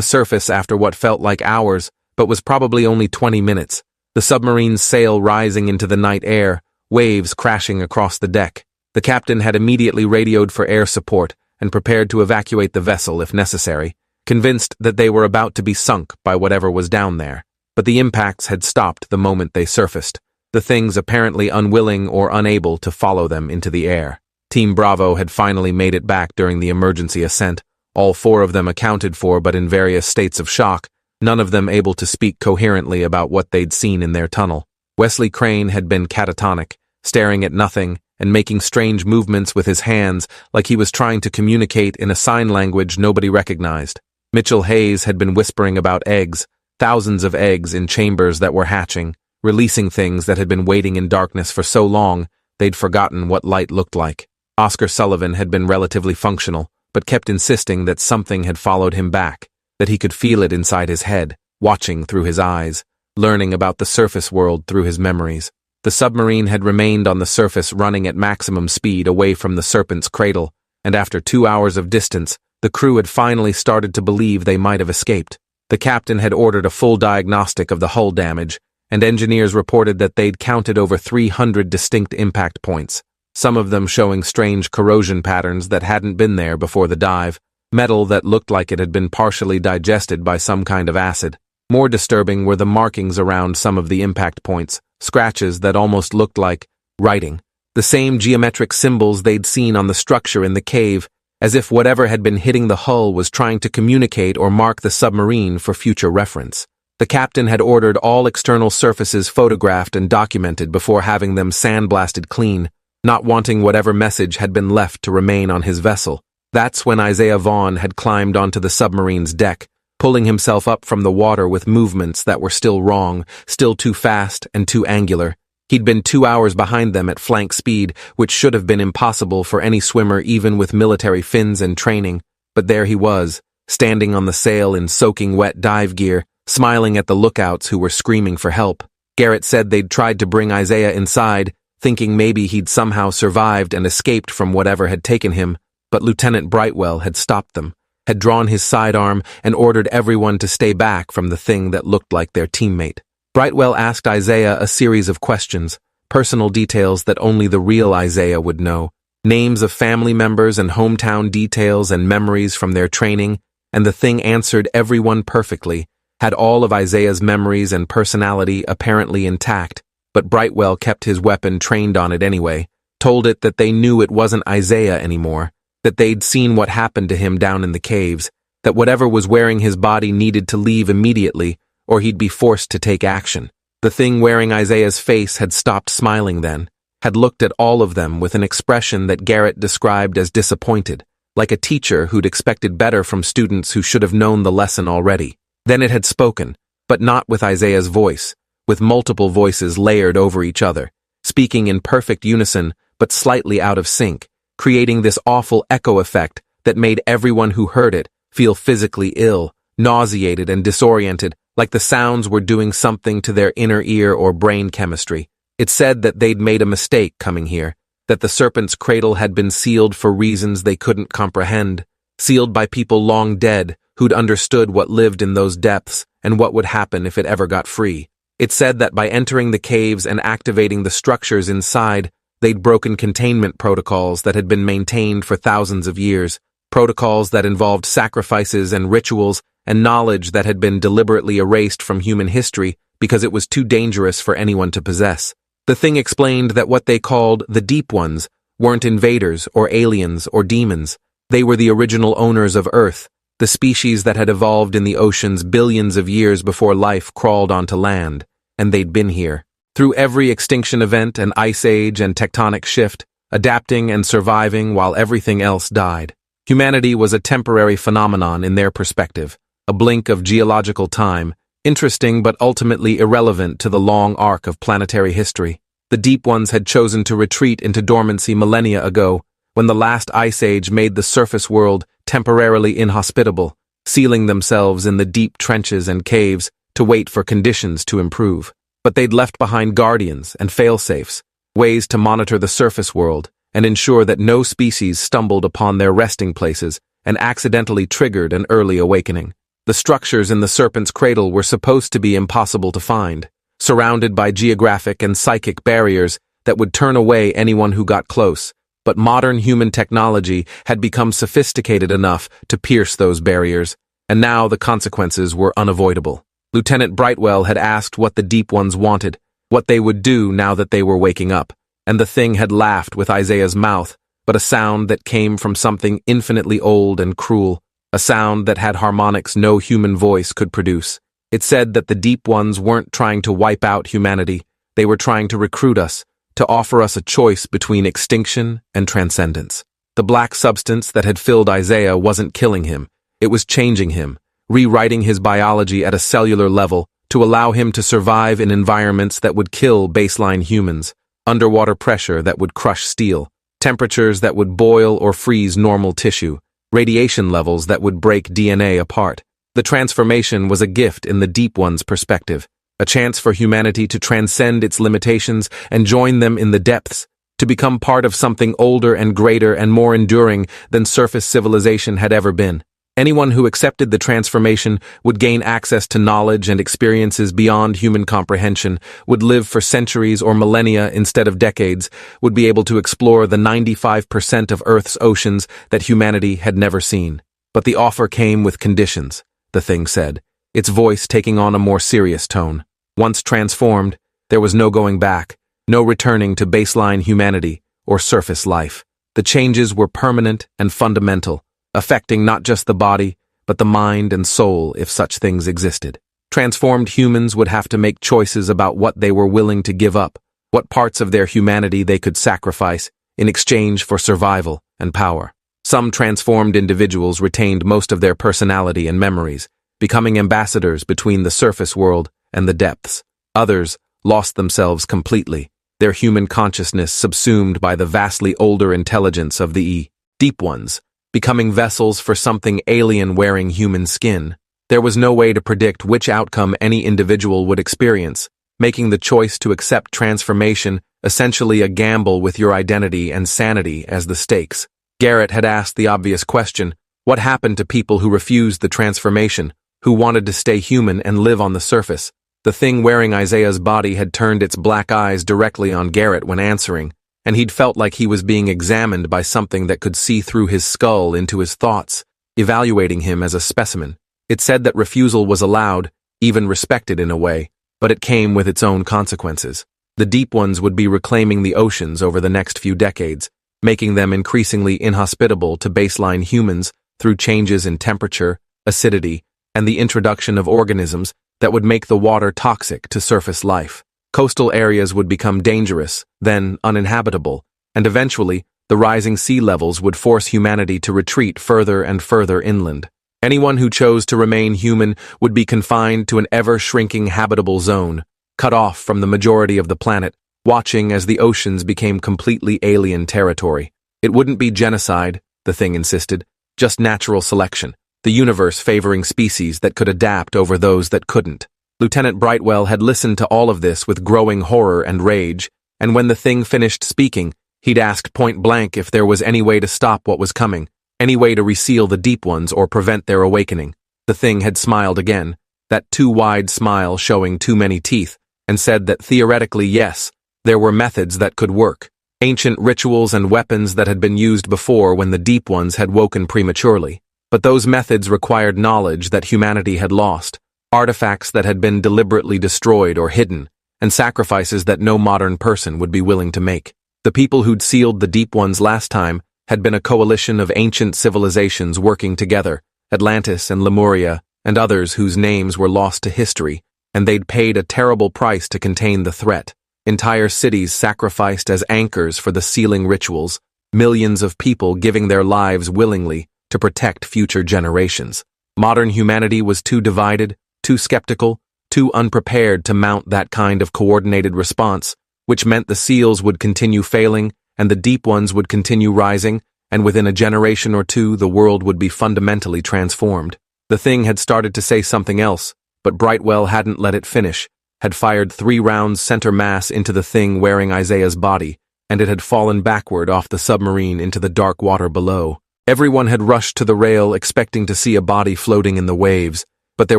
surface after what felt like hours, but was probably only 20 minutes, the submarine's sail rising into the night air, waves crashing across the deck. The captain had immediately radioed for air support and prepared to evacuate the vessel if necessary, convinced that they were about to be sunk by whatever was down there. But the impacts had stopped the moment they surfaced, the things apparently unwilling or unable to follow them into the air. Team Bravo had finally made it back during the emergency ascent, all four of them accounted for but in various states of shock, none of them able to speak coherently about what they'd seen in their tunnel. Wesley Crane had been catatonic, staring at nothing and making strange movements with his hands like he was trying to communicate in a sign language nobody recognized. Mitchell Hayes had been whispering about eggs, thousands of eggs in chambers that were hatching, releasing things that had been waiting in darkness for so long they'd forgotten what light looked like. Oscar Sullivan had been relatively functional, but kept insisting that something had followed him back, that he could feel it inside his head, watching through his eyes, learning about the surface world through his memories. The submarine had remained on the surface running at maximum speed away from the Serpent's cradle, and after 2 hours of distance, the crew had finally started to believe they might have escaped. The captain had ordered a full diagnostic of the hull damage, and engineers reported that they'd counted over 300 distinct impact points, some of them showing strange corrosion patterns that hadn't been there before the dive, metal that looked like it had been partially digested by some kind of acid. More disturbing were the markings around some of the impact points, scratches that almost looked like writing, the same geometric symbols they'd seen on the structure in the cave, as if whatever had been hitting the hull was trying to communicate or mark the submarine for future reference. The captain had ordered all external surfaces photographed and documented before having them sandblasted clean, not wanting whatever message had been left to remain on his vessel. That's when Isaiah Vaughn had climbed onto the submarine's deck, pulling himself up from the water with movements that were still wrong, still too fast and too angular. He'd been 2 hours behind them at flank speed, which should have been impossible for any swimmer even with military fins and training, but there he was, standing on the sail in soaking wet dive gear, smiling at the lookouts who were screaming for help. Garrett said they'd tried to bring Isaiah inside, thinking maybe he'd somehow survived and escaped from whatever had taken him, but Lieutenant Brightwell had stopped them, had drawn his sidearm and ordered everyone to stay back from the thing that looked like their teammate. Brightwell asked Isaiah a series of questions, personal details that only the real Isaiah would know, names of family members and hometown details and memories from their training, and the thing answered everyone perfectly, had all of Isaiah's memories and personality apparently intact, but Brightwell kept his weapon trained on it anyway, told it that they knew it wasn't Isaiah anymore, that they'd seen what happened to him down in the caves, that whatever was wearing his body needed to leave immediately, or he'd be forced to take action. The thing wearing Isaiah's face had stopped smiling then, had looked at all of them with an expression that Garrett described as disappointed, like a teacher who'd expected better from students who should have known the lesson already. Then it had spoken, but not with Isaiah's voice, with multiple voices layered over each other, speaking in perfect unison but slightly out of sync, creating this awful echo effect that made everyone who heard it feel physically ill, nauseated and disoriented, like the sounds were doing something to their inner ear or brain chemistry. It said that they'd made a mistake coming here, that the Serpent's cradle had been sealed for reasons they couldn't comprehend, sealed by people long dead who'd understood what lived in those depths and what would happen if it ever got free. It said that by entering the caves and activating the structures inside, they'd broken containment protocols that had been maintained for thousands of years, protocols that involved sacrifices and rituals and knowledge that had been deliberately erased from human history because it was too dangerous for anyone to possess. The thing explained that what they called the Deep Ones weren't invaders or aliens or demons. They were the original owners of Earth, the species that had evolved in the oceans billions of years before life crawled onto land, and they'd been here. Through every extinction event and ice age and tectonic shift, adapting and surviving while everything else died. Humanity was a temporary phenomenon in their perspective, a blink of geological time, interesting but ultimately irrelevant to the long arc of planetary history. The Deep Ones had chosen to retreat into dormancy millennia ago, when the last ice age made the surface world temporarily inhospitable, sealing themselves in the deep trenches and caves to wait for conditions to improve. But they'd left behind guardians and fail-safes, ways to monitor the surface world and ensure that no species stumbled upon their resting places and accidentally triggered an early awakening. The structures in the serpent's cradle were supposed to be impossible to find, surrounded by geographic and psychic barriers that would turn away anyone who got close, but modern human technology had become sophisticated enough to pierce those barriers, and now the consequences were unavoidable. Lieutenant Brightwell had asked what the Deep Ones wanted, what they would do now that they were waking up, and the thing had laughed with Isaiah's mouth, but a sound that came from something infinitely old and cruel, a sound that had harmonics no human voice could produce. It said that the Deep Ones weren't trying to wipe out humanity, they were trying to recruit us, to offer us a choice between extinction and transcendence. The black substance that had filled Isaiah wasn't killing him, it was changing him, rewriting his biology at a cellular level to allow him to survive in environments that would kill baseline humans, underwater pressure that would crush steel, temperatures that would boil or freeze normal tissue, radiation levels that would break DNA apart. The transformation was a gift in the Deep One's perspective, a chance for humanity to transcend its limitations and join them in the depths, to become part of something older and greater and more enduring than surface civilization had ever been. Anyone who accepted the transformation would gain access to knowledge and experiences beyond human comprehension, would live for centuries or millennia instead of decades, would be able to explore the 95% of Earth's oceans that humanity had never seen. But the offer came with conditions, the thing said, its voice taking on a more serious tone. Once transformed, there was no going back, no returning to baseline humanity or surface life. The changes were permanent and fundamental, affecting not just the body, but the mind and soul if such things existed. Transformed humans would have to make choices about what they were willing to give up, what parts of their humanity they could sacrifice in exchange for survival and power. Some transformed individuals retained most of their personality and memories, becoming ambassadors between the surface world and the depths. Others lost themselves completely, their human consciousness subsumed by the vastly older intelligence of the Deep Ones, becoming vessels for something alien wearing human skin. There was no way to predict which outcome any individual would experience, making the choice to accept transformation essentially a gamble with your identity and sanity as the stakes. Garrett had asked the obvious question, what happened to people who refused the transformation, who wanted to stay human and live on the surface? The thing wearing Isaiah's body had turned its black eyes directly on Garrett when answering, and he'd felt like he was being examined by something that could see through his skull into his thoughts, evaluating him as a specimen. It said that refusal was allowed, even respected in a way, but it came with its own consequences. The Deep Ones would be reclaiming the oceans over the next few decades, making them increasingly inhospitable to baseline humans through changes in temperature, acidity, and the introduction of organisms that would make the water toxic to surface life. Coastal areas would become dangerous, then uninhabitable, and eventually, the rising sea levels would force humanity to retreat further and further inland. Anyone who chose to remain human would be confined to an ever-shrinking habitable zone, cut off from the majority of the planet, watching as the oceans became completely alien territory. It wouldn't be genocide, the thing insisted, just natural selection, the universe favoring species that could adapt over those that couldn't. Lieutenant Brightwell had listened to all of this with growing horror and rage, and when the thing finished speaking, he'd asked point blank if there was any way to stop what was coming, any way to reseal the Deep Ones or prevent their awakening. The thing had smiled again, that too wide smile showing too many teeth, and said that theoretically yes, there were methods that could work, ancient rituals and weapons that had been used before when the Deep Ones had woken prematurely. But those methods required knowledge that humanity had lost, artifacts that had been deliberately destroyed or hidden, and sacrifices that no modern person would be willing to make. The people who'd sealed the Deep Ones last time had been a coalition of ancient civilizations working together, Atlantis and Lemuria, and others whose names were lost to history, and they'd paid a terrible price to contain the threat. Entire cities sacrificed as anchors for the sealing rituals, millions of people giving their lives willingly to protect future generations. Modern humanity was too divided, too skeptical, too unprepared to mount that kind of coordinated response, which meant the seals would continue failing and the Deep Ones would continue rising, and within a generation or two the world would be fundamentally transformed. The thing had started to say something else, but Brightwell hadn't let it finish, had fired 3 rounds center mass into the thing wearing Isaiah's body, and it had fallen backward off the submarine into the dark water below. Everyone had rushed to the rail expecting to see a body floating in the waves, but there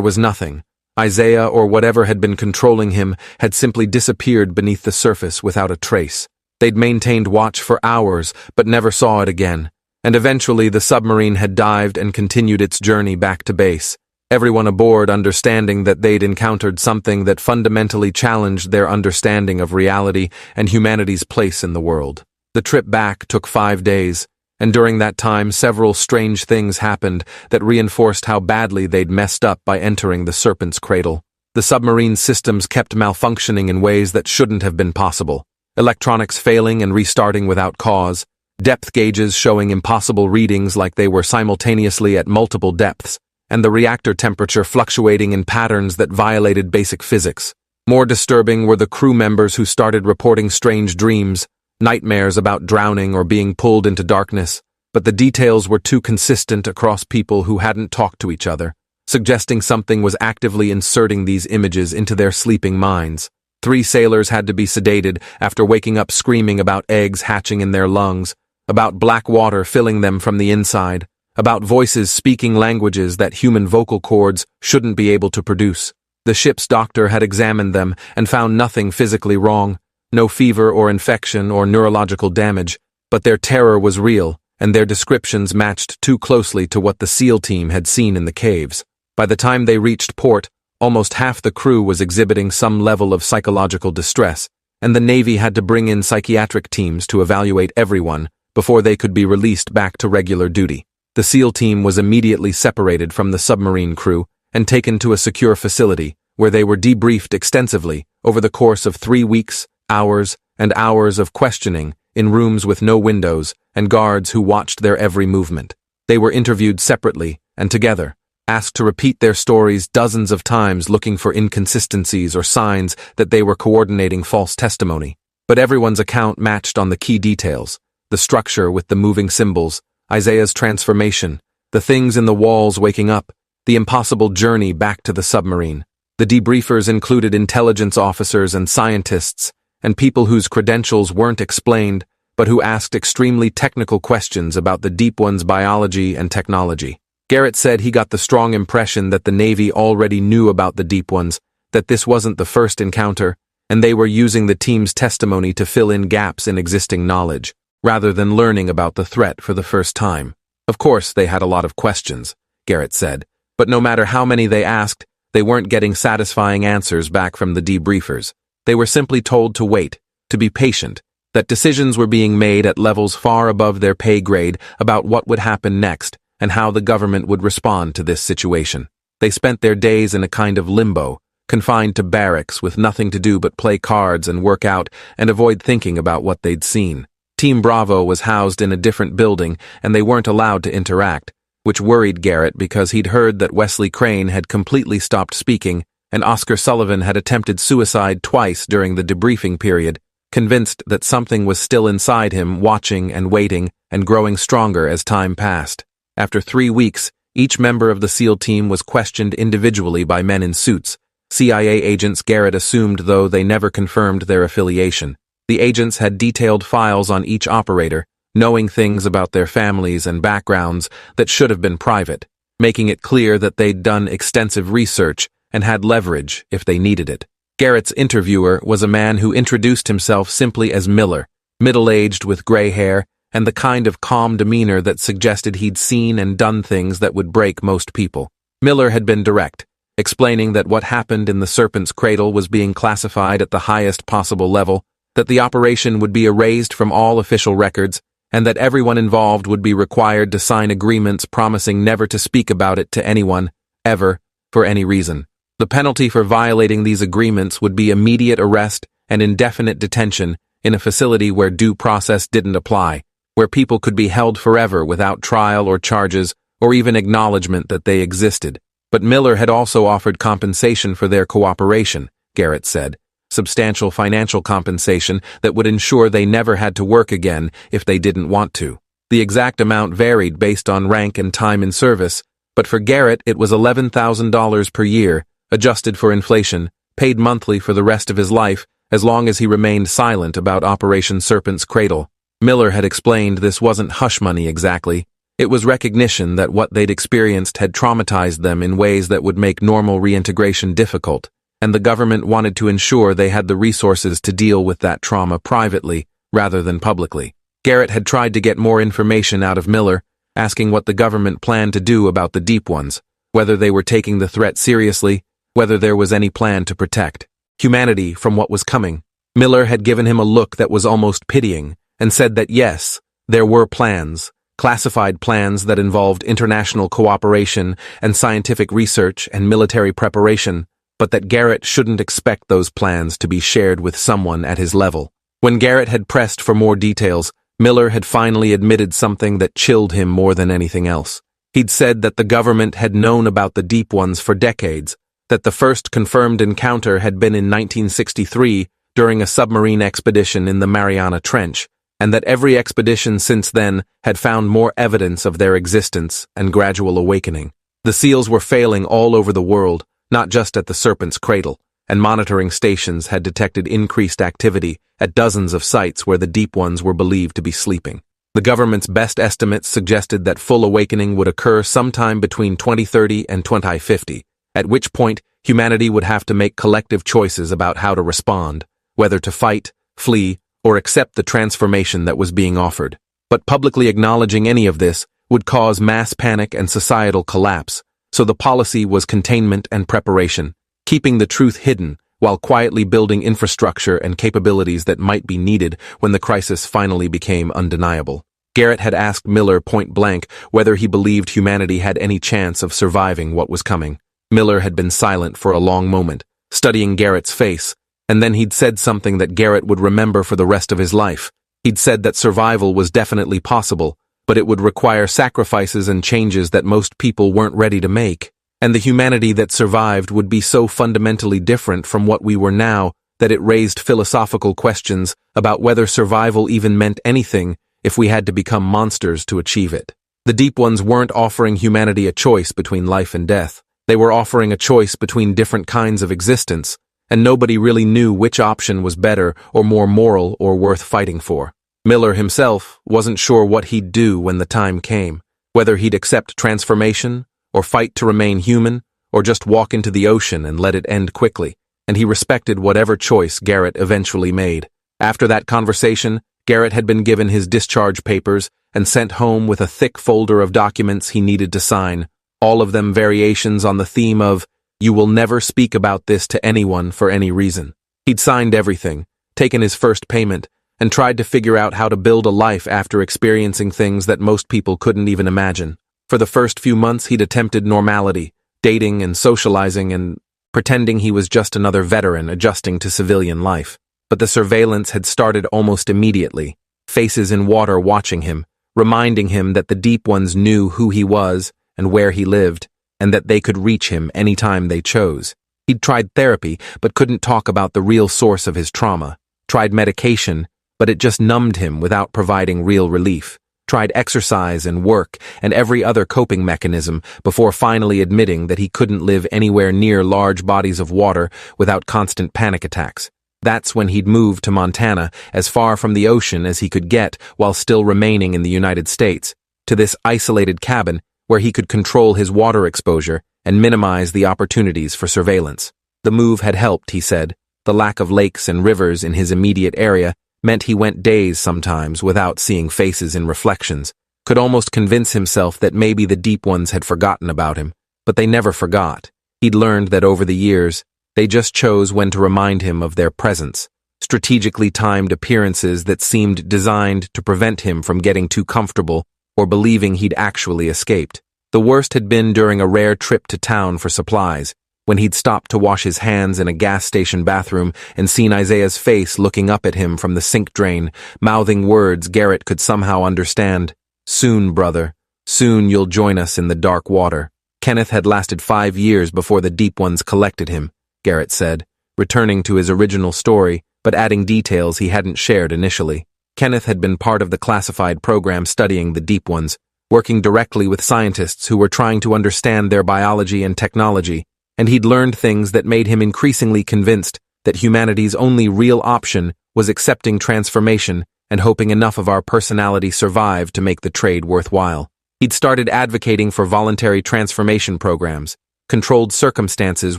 was nothing. Isaiah, or whatever had been controlling him, had simply disappeared beneath the surface without a trace. They'd maintained watch for hours, but never saw it again, and eventually the submarine had dived and continued its journey back to base, everyone aboard understanding that they'd encountered something that fundamentally challenged their understanding of reality and humanity's place in the world. The trip back took 5 days, and during that time several strange things happened that reinforced how badly they'd messed up by entering the Serpent's cradle. The submarine systems kept malfunctioning in ways that shouldn't have been possible. Electronics failing and restarting without cause, depth gauges showing impossible readings like they were simultaneously at multiple depths, and the reactor temperature fluctuating in patterns that violated basic physics. More disturbing were the crew members who started reporting strange dreams, nightmares about drowning or being pulled into darkness, but the details were too consistent across people who hadn't talked to each other, suggesting something was actively inserting these images into their sleeping minds. 3 sailors had to be sedated after waking up screaming about eggs hatching in their lungs, about black water filling them from the inside, about voices speaking languages that human vocal cords shouldn't be able to produce. The ship's doctor had examined them and found nothing physically wrong, no fever or infection or neurological damage, but their terror was real, and their descriptions matched too closely to what the SEAL team had seen in the caves. By the time they reached port, almost half the crew was exhibiting some level of psychological distress, and the Navy had to bring in psychiatric teams to evaluate everyone before they could be released back to regular duty. The SEAL team was immediately separated from the submarine crew and taken to a secure facility, where they were debriefed extensively over the course of 3 weeks, hours, and hours of questioning in rooms with no windows and guards who watched their every movement. They were interviewed separately and together, asked to repeat their stories dozens of times looking for inconsistencies or signs that they were coordinating false testimony. But everyone's account matched on the key details: the structure with the moving symbols, Isaiah's transformation, the things in the walls waking up, the impossible journey back to the submarine. The debriefers included intelligence officers and scientists, and people whose credentials weren't explained, but who asked extremely technical questions about the Deep One's biology and technology. Garrett said he got the strong impression that the Navy already knew about the Deep Ones, that this wasn't the first encounter, and they were using the team's testimony to fill in gaps in existing knowledge, rather than learning about the threat for the first time. Of course, they had a lot of questions, Garrett said, but no matter how many they asked, they weren't getting satisfying answers back from the debriefers. They were simply told to wait, to be patient, that decisions were being made at levels far above their pay grade about what would happen next, and how the government would respond to this situation. They spent their days in a kind of limbo, confined to barracks with nothing to do but play cards and work out and avoid thinking about what they'd seen. Team Bravo was housed in a different building and they weren't allowed to interact, which worried Garrett because he'd heard that Wesley Crane had completely stopped speaking and Oscar Sullivan had attempted suicide twice during the debriefing period, convinced that something was still inside him, watching and waiting and growing stronger as time passed. After 3 weeks, each member of the SEAL team was questioned individually by men in suits, CIA agents Garrett assumed, though they never confirmed their affiliation. The agents had detailed files on each operator, knowing things about their families and backgrounds that should have been private, making it clear that they'd done extensive research and had leverage if they needed it. Garrett's interviewer was a man who introduced himself simply as Miller, middle-aged with gray hair, and the kind of calm demeanor that suggested he'd seen and done things that would break most people. Miller had been direct, explaining that what happened in the Serpent's Cradle was being classified at the highest possible level, that the operation would be erased from all official records, and that everyone involved would be required to sign agreements promising never to speak about it to anyone, ever, for any reason. The penalty for violating these agreements would be immediate arrest and indefinite detention in a facility where due process didn't apply, where people could be held forever without trial or charges or even acknowledgement that they existed. But Miller had also offered compensation for their cooperation, Garrett said, substantial financial compensation that would ensure they never had to work again if they didn't want to. The exact amount varied based on rank and time in service, but for Garrett it was $11,000 per year, adjusted for inflation, paid monthly for the rest of his life, as long as he remained silent about Operation Serpent's Cradle. Miller had explained this wasn't hush money exactly. It was recognition that what they'd experienced had traumatized them in ways that would make normal reintegration difficult, and the government wanted to ensure they had the resources to deal with that trauma privately, rather than publicly. Garrett had tried to get more information out of Miller, asking what the government planned to do about the Deep Ones, whether they were taking the threat seriously, whether there was any plan to protect humanity from what was coming. Miller had given him a look that was almost pitying, and said that yes, there were plans, classified plans that involved international cooperation and scientific research and military preparation, but that Garrett shouldn't expect those plans to be shared with someone at his level. When Garrett had pressed for more details, Miller had finally admitted something that chilled him more than anything else. He'd said that the government had known about the Deep Ones for decades, that the first confirmed encounter had been in 1963 during a submarine expedition in the Mariana Trench, and that every expedition since then had found more evidence of their existence and gradual awakening. The SEALs were failing all over the world, not just at the Serpent's Cradle, and monitoring stations had detected increased activity at dozens of sites where the Deep Ones were believed to be sleeping. The government's best estimates suggested that full awakening would occur sometime between 2030 and 2050, at which point humanity would have to make collective choices about how to respond, whether to fight, flee, or accept the transformation that was being offered. But publicly acknowledging any of this would cause mass panic and societal collapse, so the policy was containment and preparation, keeping the truth hidden while quietly building infrastructure and capabilities that might be needed when the crisis finally became undeniable. Garrett had asked Miller point blank whether he believed humanity had any chance of surviving what was coming. Miller had been silent for a long moment, studying Garrett's face, and then he'd said something that Garrett would remember for the rest of his life. He'd said that survival was definitely possible, but it would require sacrifices and changes that most people weren't ready to make. And the humanity that survived would be so fundamentally different from what we were now that it raised philosophical questions about whether survival even meant anything if we had to become monsters to achieve it. The Deep Ones weren't offering humanity a choice between life and death. They were offering a choice between different kinds of existence, and nobody really knew which option was better or more moral or worth fighting for. Miller himself wasn't sure what he'd do when the time came, whether he'd accept transformation, or fight to remain human, or just walk into the ocean and let it end quickly, and he respected whatever choice Garrett eventually made. After that conversation, Garrett had been given his discharge papers and sent home with a thick folder of documents he needed to sign, all of them variations on the theme of, "You will never speak about this to anyone for any reason." He'd signed everything, taken his first payment, and tried to figure out how to build a life after experiencing things that most people couldn't even imagine. For the first few months he'd attempted normality, dating and socializing and pretending he was just another veteran adjusting to civilian life. But the surveillance had started almost immediately, faces in water watching him, reminding him that the Deep Ones knew who he was and where he lived, and that they could reach him anytime they chose. He'd tried therapy, but couldn't talk about the real source of his trauma. Tried medication, but it just numbed him without providing real relief. Tried exercise and work and every other coping mechanism before finally admitting that he couldn't live anywhere near large bodies of water without constant panic attacks. That's when he'd moved to Montana, as far from the ocean as he could get while still remaining in the United States, to this isolated cabin where he could control his water exposure and minimize the opportunities for surveillance. The move had helped, he said. The lack of lakes and rivers in his immediate area meant he went days sometimes without seeing faces in reflections, could almost convince himself that maybe the Deep Ones had forgotten about him, but they never forgot. He'd learned that over the years, they just chose when to remind him of their presence, strategically timed appearances that seemed designed to prevent him from getting too comfortable or believing he'd actually escaped. The worst had been during a rare trip to town for supplies, when he'd stopped to wash his hands in a gas station bathroom and seen Isaiah's face looking up at him from the sink drain, mouthing words Garrett could somehow understand. "Soon, brother. Soon you'll join us in the dark water." Kenneth had lasted 5 years before the Deep Ones collected him, Garrett said, returning to his original story, but adding details he hadn't shared initially. Kenneth had been part of the classified program studying the Deep Ones, working directly with scientists who were trying to understand their biology and technology, and he'd learned things that made him increasingly convinced that humanity's only real option was accepting transformation and hoping enough of our personality survived to make the trade worthwhile. He'd started advocating for voluntary transformation programs, controlled circumstances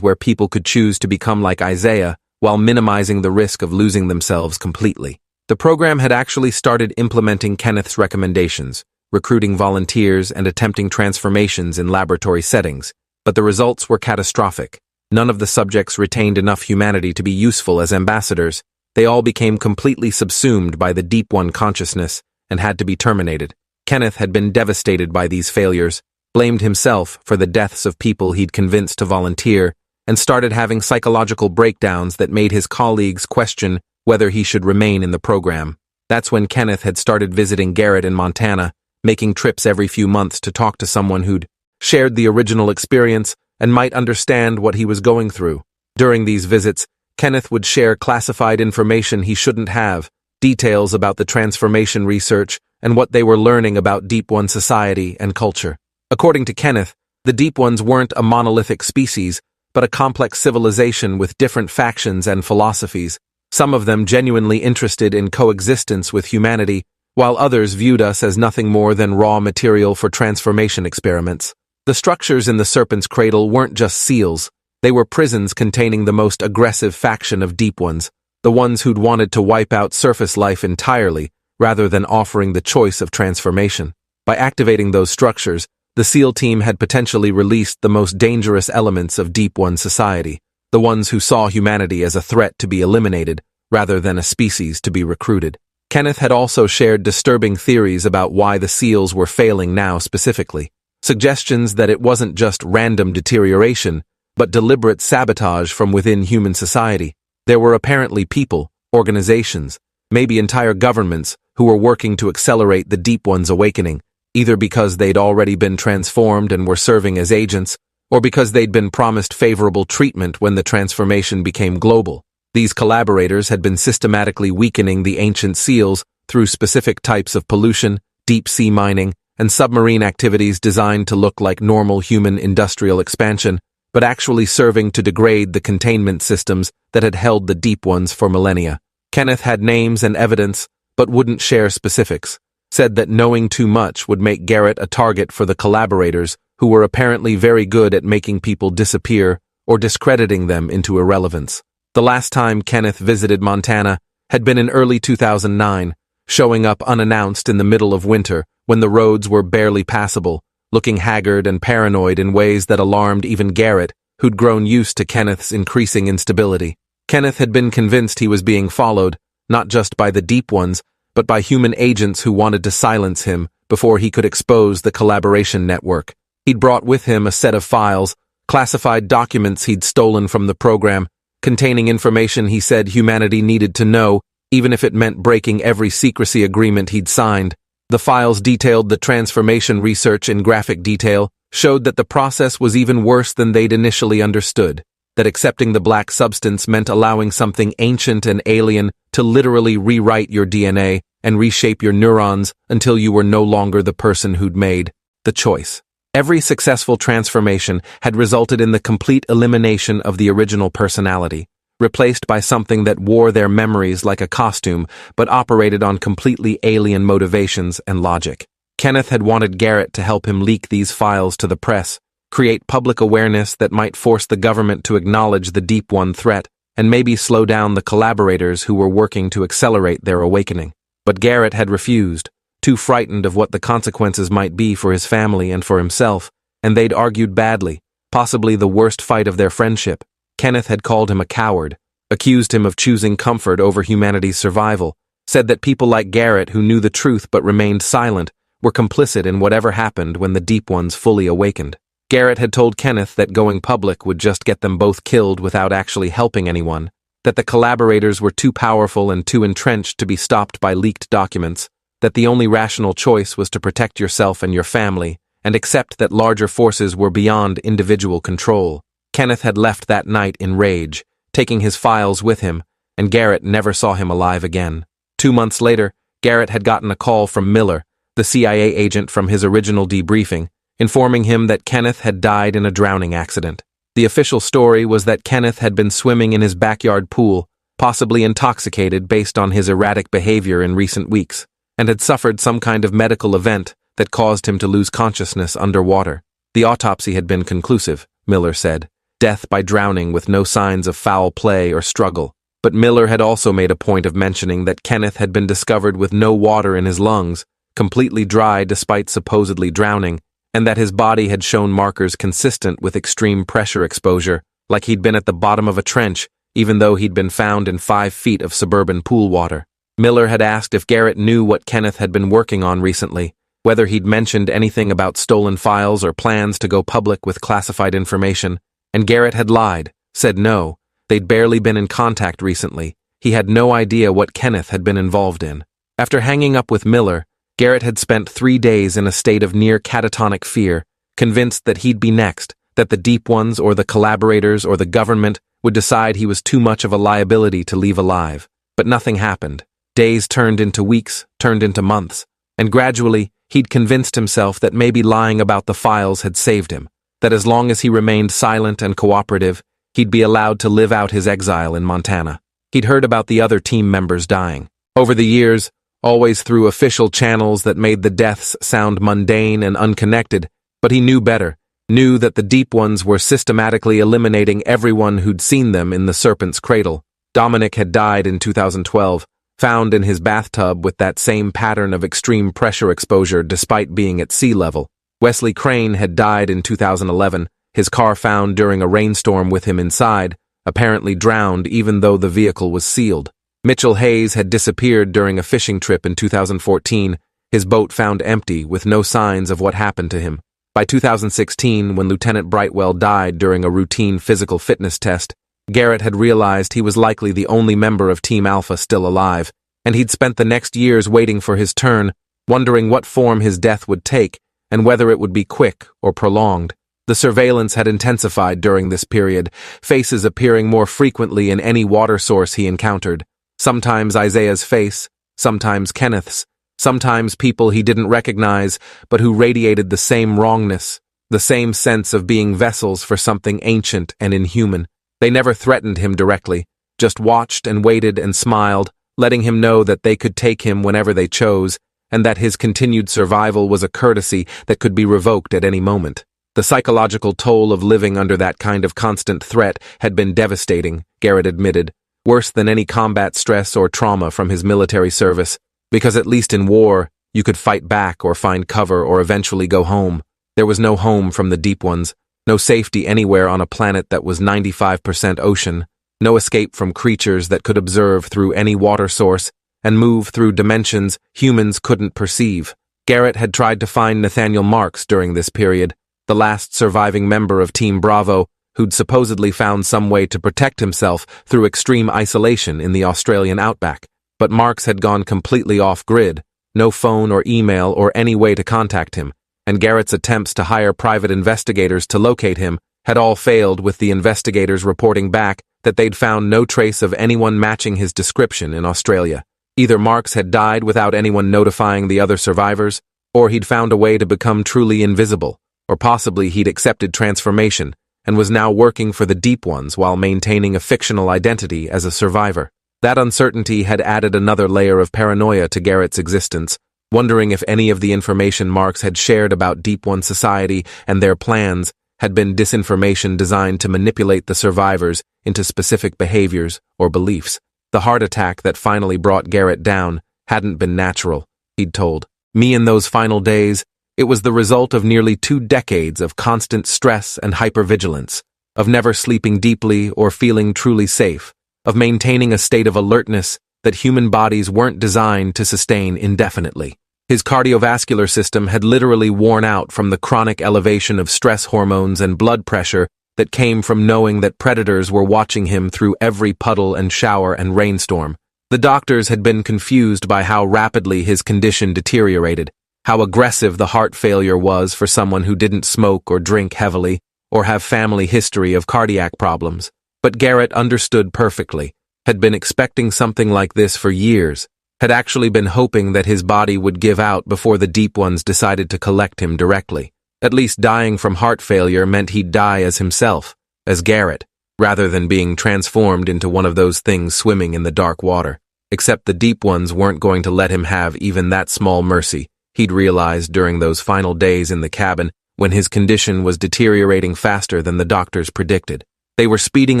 where people could choose to become like Isaiah while minimizing the risk of losing themselves completely. The program had actually started implementing Kenneth's recommendations, recruiting volunteers and attempting transformations in laboratory settings, but the results were catastrophic. None of the subjects retained enough humanity to be useful as ambassadors. They all became completely subsumed by the Deep One consciousness and had to be terminated. Kenneth had been devastated by these failures, blamed himself for the deaths of people he'd convinced to volunteer, and started having psychological breakdowns that made his colleagues question whether he should remain in the program. That's when Kenneth had started visiting Garrett in Montana, making trips every few months to talk to someone who'd shared the original experience and might understand what he was going through. During these visits, Kenneth would share classified information he shouldn't have, details about the transformation research and what they were learning about Deep One society and culture. According to Kenneth, the Deep Ones weren't a monolithic species, but a complex civilization with different factions and philosophies, some of them genuinely interested in coexistence with humanity, while others viewed us as nothing more than raw material for transformation experiments. The structures in the Serpent's Cradle weren't just seals, they were prisons containing the most aggressive faction of Deep Ones, the ones who'd wanted to wipe out surface life entirely, rather than offering the choice of transformation. By activating those structures, the SEAL team had potentially released the most dangerous elements of Deep One society, the ones who saw humanity as a threat to be eliminated, rather than a species to be recruited. Kenneth had also shared disturbing theories about why the SEALs were failing now specifically, suggestions that it wasn't just random deterioration, but deliberate sabotage from within human society. There were apparently people, organizations, maybe entire governments who were working to accelerate the Deep One's awakening, either because they'd already been transformed and were serving as agents, or because they'd been promised favorable treatment when the transformation became global. These collaborators had been systematically weakening the ancient SEALs through specific types of pollution, deep-sea mining, and submarine activities designed to look like normal human industrial expansion, but actually serving to degrade the containment systems that had held the Deep Ones for millennia. Kenneth had names and evidence, but wouldn't share specifics, said that knowing too much would make Garrett a target for the collaborators who were apparently very good at making people disappear or discrediting them into irrelevance. The last time Kenneth visited Montana had been in early 2009, showing up unannounced in the middle of winter when the roads were barely passable, looking haggard and paranoid in ways that alarmed even Garrett, who'd grown used to Kenneth's increasing instability. Kenneth had been convinced he was being followed, not just by the Deep Ones, but by human agents who wanted to silence him before he could expose the collaboration network. He'd brought with him a set of files, classified documents he'd stolen from the program, containing information he said humanity needed to know, even if it meant breaking every secrecy agreement he'd signed. The files detailed the transformation research in graphic detail, showed that the process was even worse than they'd initially understood, that accepting the black substance meant allowing something ancient and alien to literally rewrite your DNA and reshape your neurons until you were no longer the person who'd made the choice. Every successful transformation had resulted in the complete elimination of the original personality, replaced by something that wore their memories like a costume but operated on completely alien motivations and logic. Kenneth had wanted Garrett to help him leak these files to the press, create public awareness that might force the government to acknowledge the Deep One threat, and maybe slow down the collaborators who were working to accelerate their awakening. But Garrett had refused, too frightened of what the consequences might be for his family and for himself, and they'd argued badly, possibly the worst fight of their friendship. Kenneth had called him a coward, accused him of choosing comfort over humanity's survival, said that people like Garrett who knew the truth but remained silent were complicit in whatever happened when the Deep Ones fully awakened. Garrett had told Kenneth that going public would just get them both killed without actually helping anyone, that the collaborators were too powerful and too entrenched to be stopped by leaked documents, that the only rational choice was to protect yourself and your family, and accept that larger forces were beyond individual control. Kenneth had left that night in rage, taking his files with him, and Garrett never saw him alive again. 2 months later, Garrett had gotten a call from Miller, the CIA agent from his original debriefing, informing him that Kenneth had died in a drowning accident. The official story was that Kenneth had been swimming in his backyard pool, possibly intoxicated based on his erratic behavior in recent weeks, and had suffered some kind of medical event that caused him to lose consciousness underwater. The autopsy had been conclusive, Miller said, death by drowning with no signs of foul play or struggle. But Miller had also made a point of mentioning that Kenneth had been discovered with no water in his lungs, completely dry despite supposedly drowning, and that his body had shown markers consistent with extreme pressure exposure, like he'd been at the bottom of a trench, even though he'd been found in 5 feet of suburban pool water. Miller had asked if Garrett knew what Kenneth had been working on recently, whether he'd mentioned anything about stolen files or plans to go public with classified information, and Garrett had lied, said no, they'd barely been in contact recently, he had no idea what Kenneth had been involved in. After hanging up with Miller, Garrett had spent 3 days in a state of near catatonic fear, convinced that he'd be next, that the Deep Ones or the collaborators or the government would decide he was too much of a liability to leave alive. But nothing happened. Days turned into weeks, turned into months, and gradually he'd convinced himself that maybe lying about the files had saved him, that as long as he remained silent and cooperative, he'd be allowed to live out his exile in Montana. He'd heard about the other team members dying. Over the years, always through official channels that made the deaths sound mundane and unconnected, but he knew better, knew that the Deep Ones were systematically eliminating everyone who'd seen them in the Serpent's Cradle. Dominic had died in 2012, found in his bathtub with that same pattern of extreme pressure exposure despite being at sea level. Wesley Crane had died in 2011, his car found during a rainstorm with him inside, apparently drowned even though the vehicle was sealed. Mitchell Hayes had disappeared during a fishing trip in 2014, his boat found empty with no signs of what happened to him. By 2016, when Lieutenant Brightwell died during a routine physical fitness test, Garrett had realized he was likely the only member of Team Alpha still alive, and he'd spent the next years waiting for his turn, wondering what form his death would take and whether it would be quick or prolonged. The surveillance had intensified during this period, faces appearing more frequently in any water source he encountered. Sometimes Isaiah's face, sometimes Kenneth's, sometimes people he didn't recognize, but who radiated the same wrongness, the same sense of being vessels for something ancient and inhuman. They never threatened him directly, just watched and waited and smiled, letting him know that they could take him whenever they chose, and that his continued survival was a courtesy that could be revoked at any moment. The psychological toll of living under that kind of constant threat had been devastating, Garrett admitted, worse than any combat stress or trauma from his military service, because at least in war, you could fight back or find cover or eventually go home. There was no home from the Deep Ones, no safety anywhere on a planet that was 95% ocean, no escape from creatures that could observe through any water source and move through dimensions humans couldn't perceive. Garrett had tried to find Nathaniel Marks during this period, the last surviving member of Team Bravo, who'd supposedly found some way to protect himself through extreme isolation in the Australian outback. But Marks had gone completely off-grid, no phone or email or any way to contact him, and Garrett's attempts to hire private investigators to locate him had all failed, with the investigators reporting back that they'd found no trace of anyone matching his description in Australia. Either Marks had died without anyone notifying the other survivors, or he'd found a way to become truly invisible, or possibly he'd accepted transformation and was now working for the Deep Ones while maintaining a fictional identity as a survivor. That uncertainty had added another layer of paranoia to Garrett's existence, wondering if any of the information Marks had shared about Deep One society and their plans had been disinformation designed to manipulate the survivors into specific behaviors or beliefs. The heart attack that finally brought Garrett down hadn't been natural, he'd told me in those final days. It was the result of nearly 2 decades of constant stress and hypervigilance, of never sleeping deeply or feeling truly safe, of maintaining a state of alertness that human bodies weren't designed to sustain indefinitely. His cardiovascular system had literally worn out from the chronic elevation of stress hormones and blood pressure that came from knowing that predators were watching him through every puddle and shower and rainstorm. The doctors had been confused by how rapidly his condition deteriorated, how aggressive the heart failure was for someone who didn't smoke or drink heavily or have family history of cardiac problems. But Garrett understood perfectly, had been expecting something like this for years, had actually been hoping that his body would give out before the Deep Ones decided to collect him directly. At least dying from heart failure meant he'd die as himself, as Garrett, rather than being transformed into one of those things swimming in the dark water. Except the Deep Ones weren't going to let him have even that small mercy, he'd realized during those final days in the cabin when his condition was deteriorating faster than the doctors predicted. They were speeding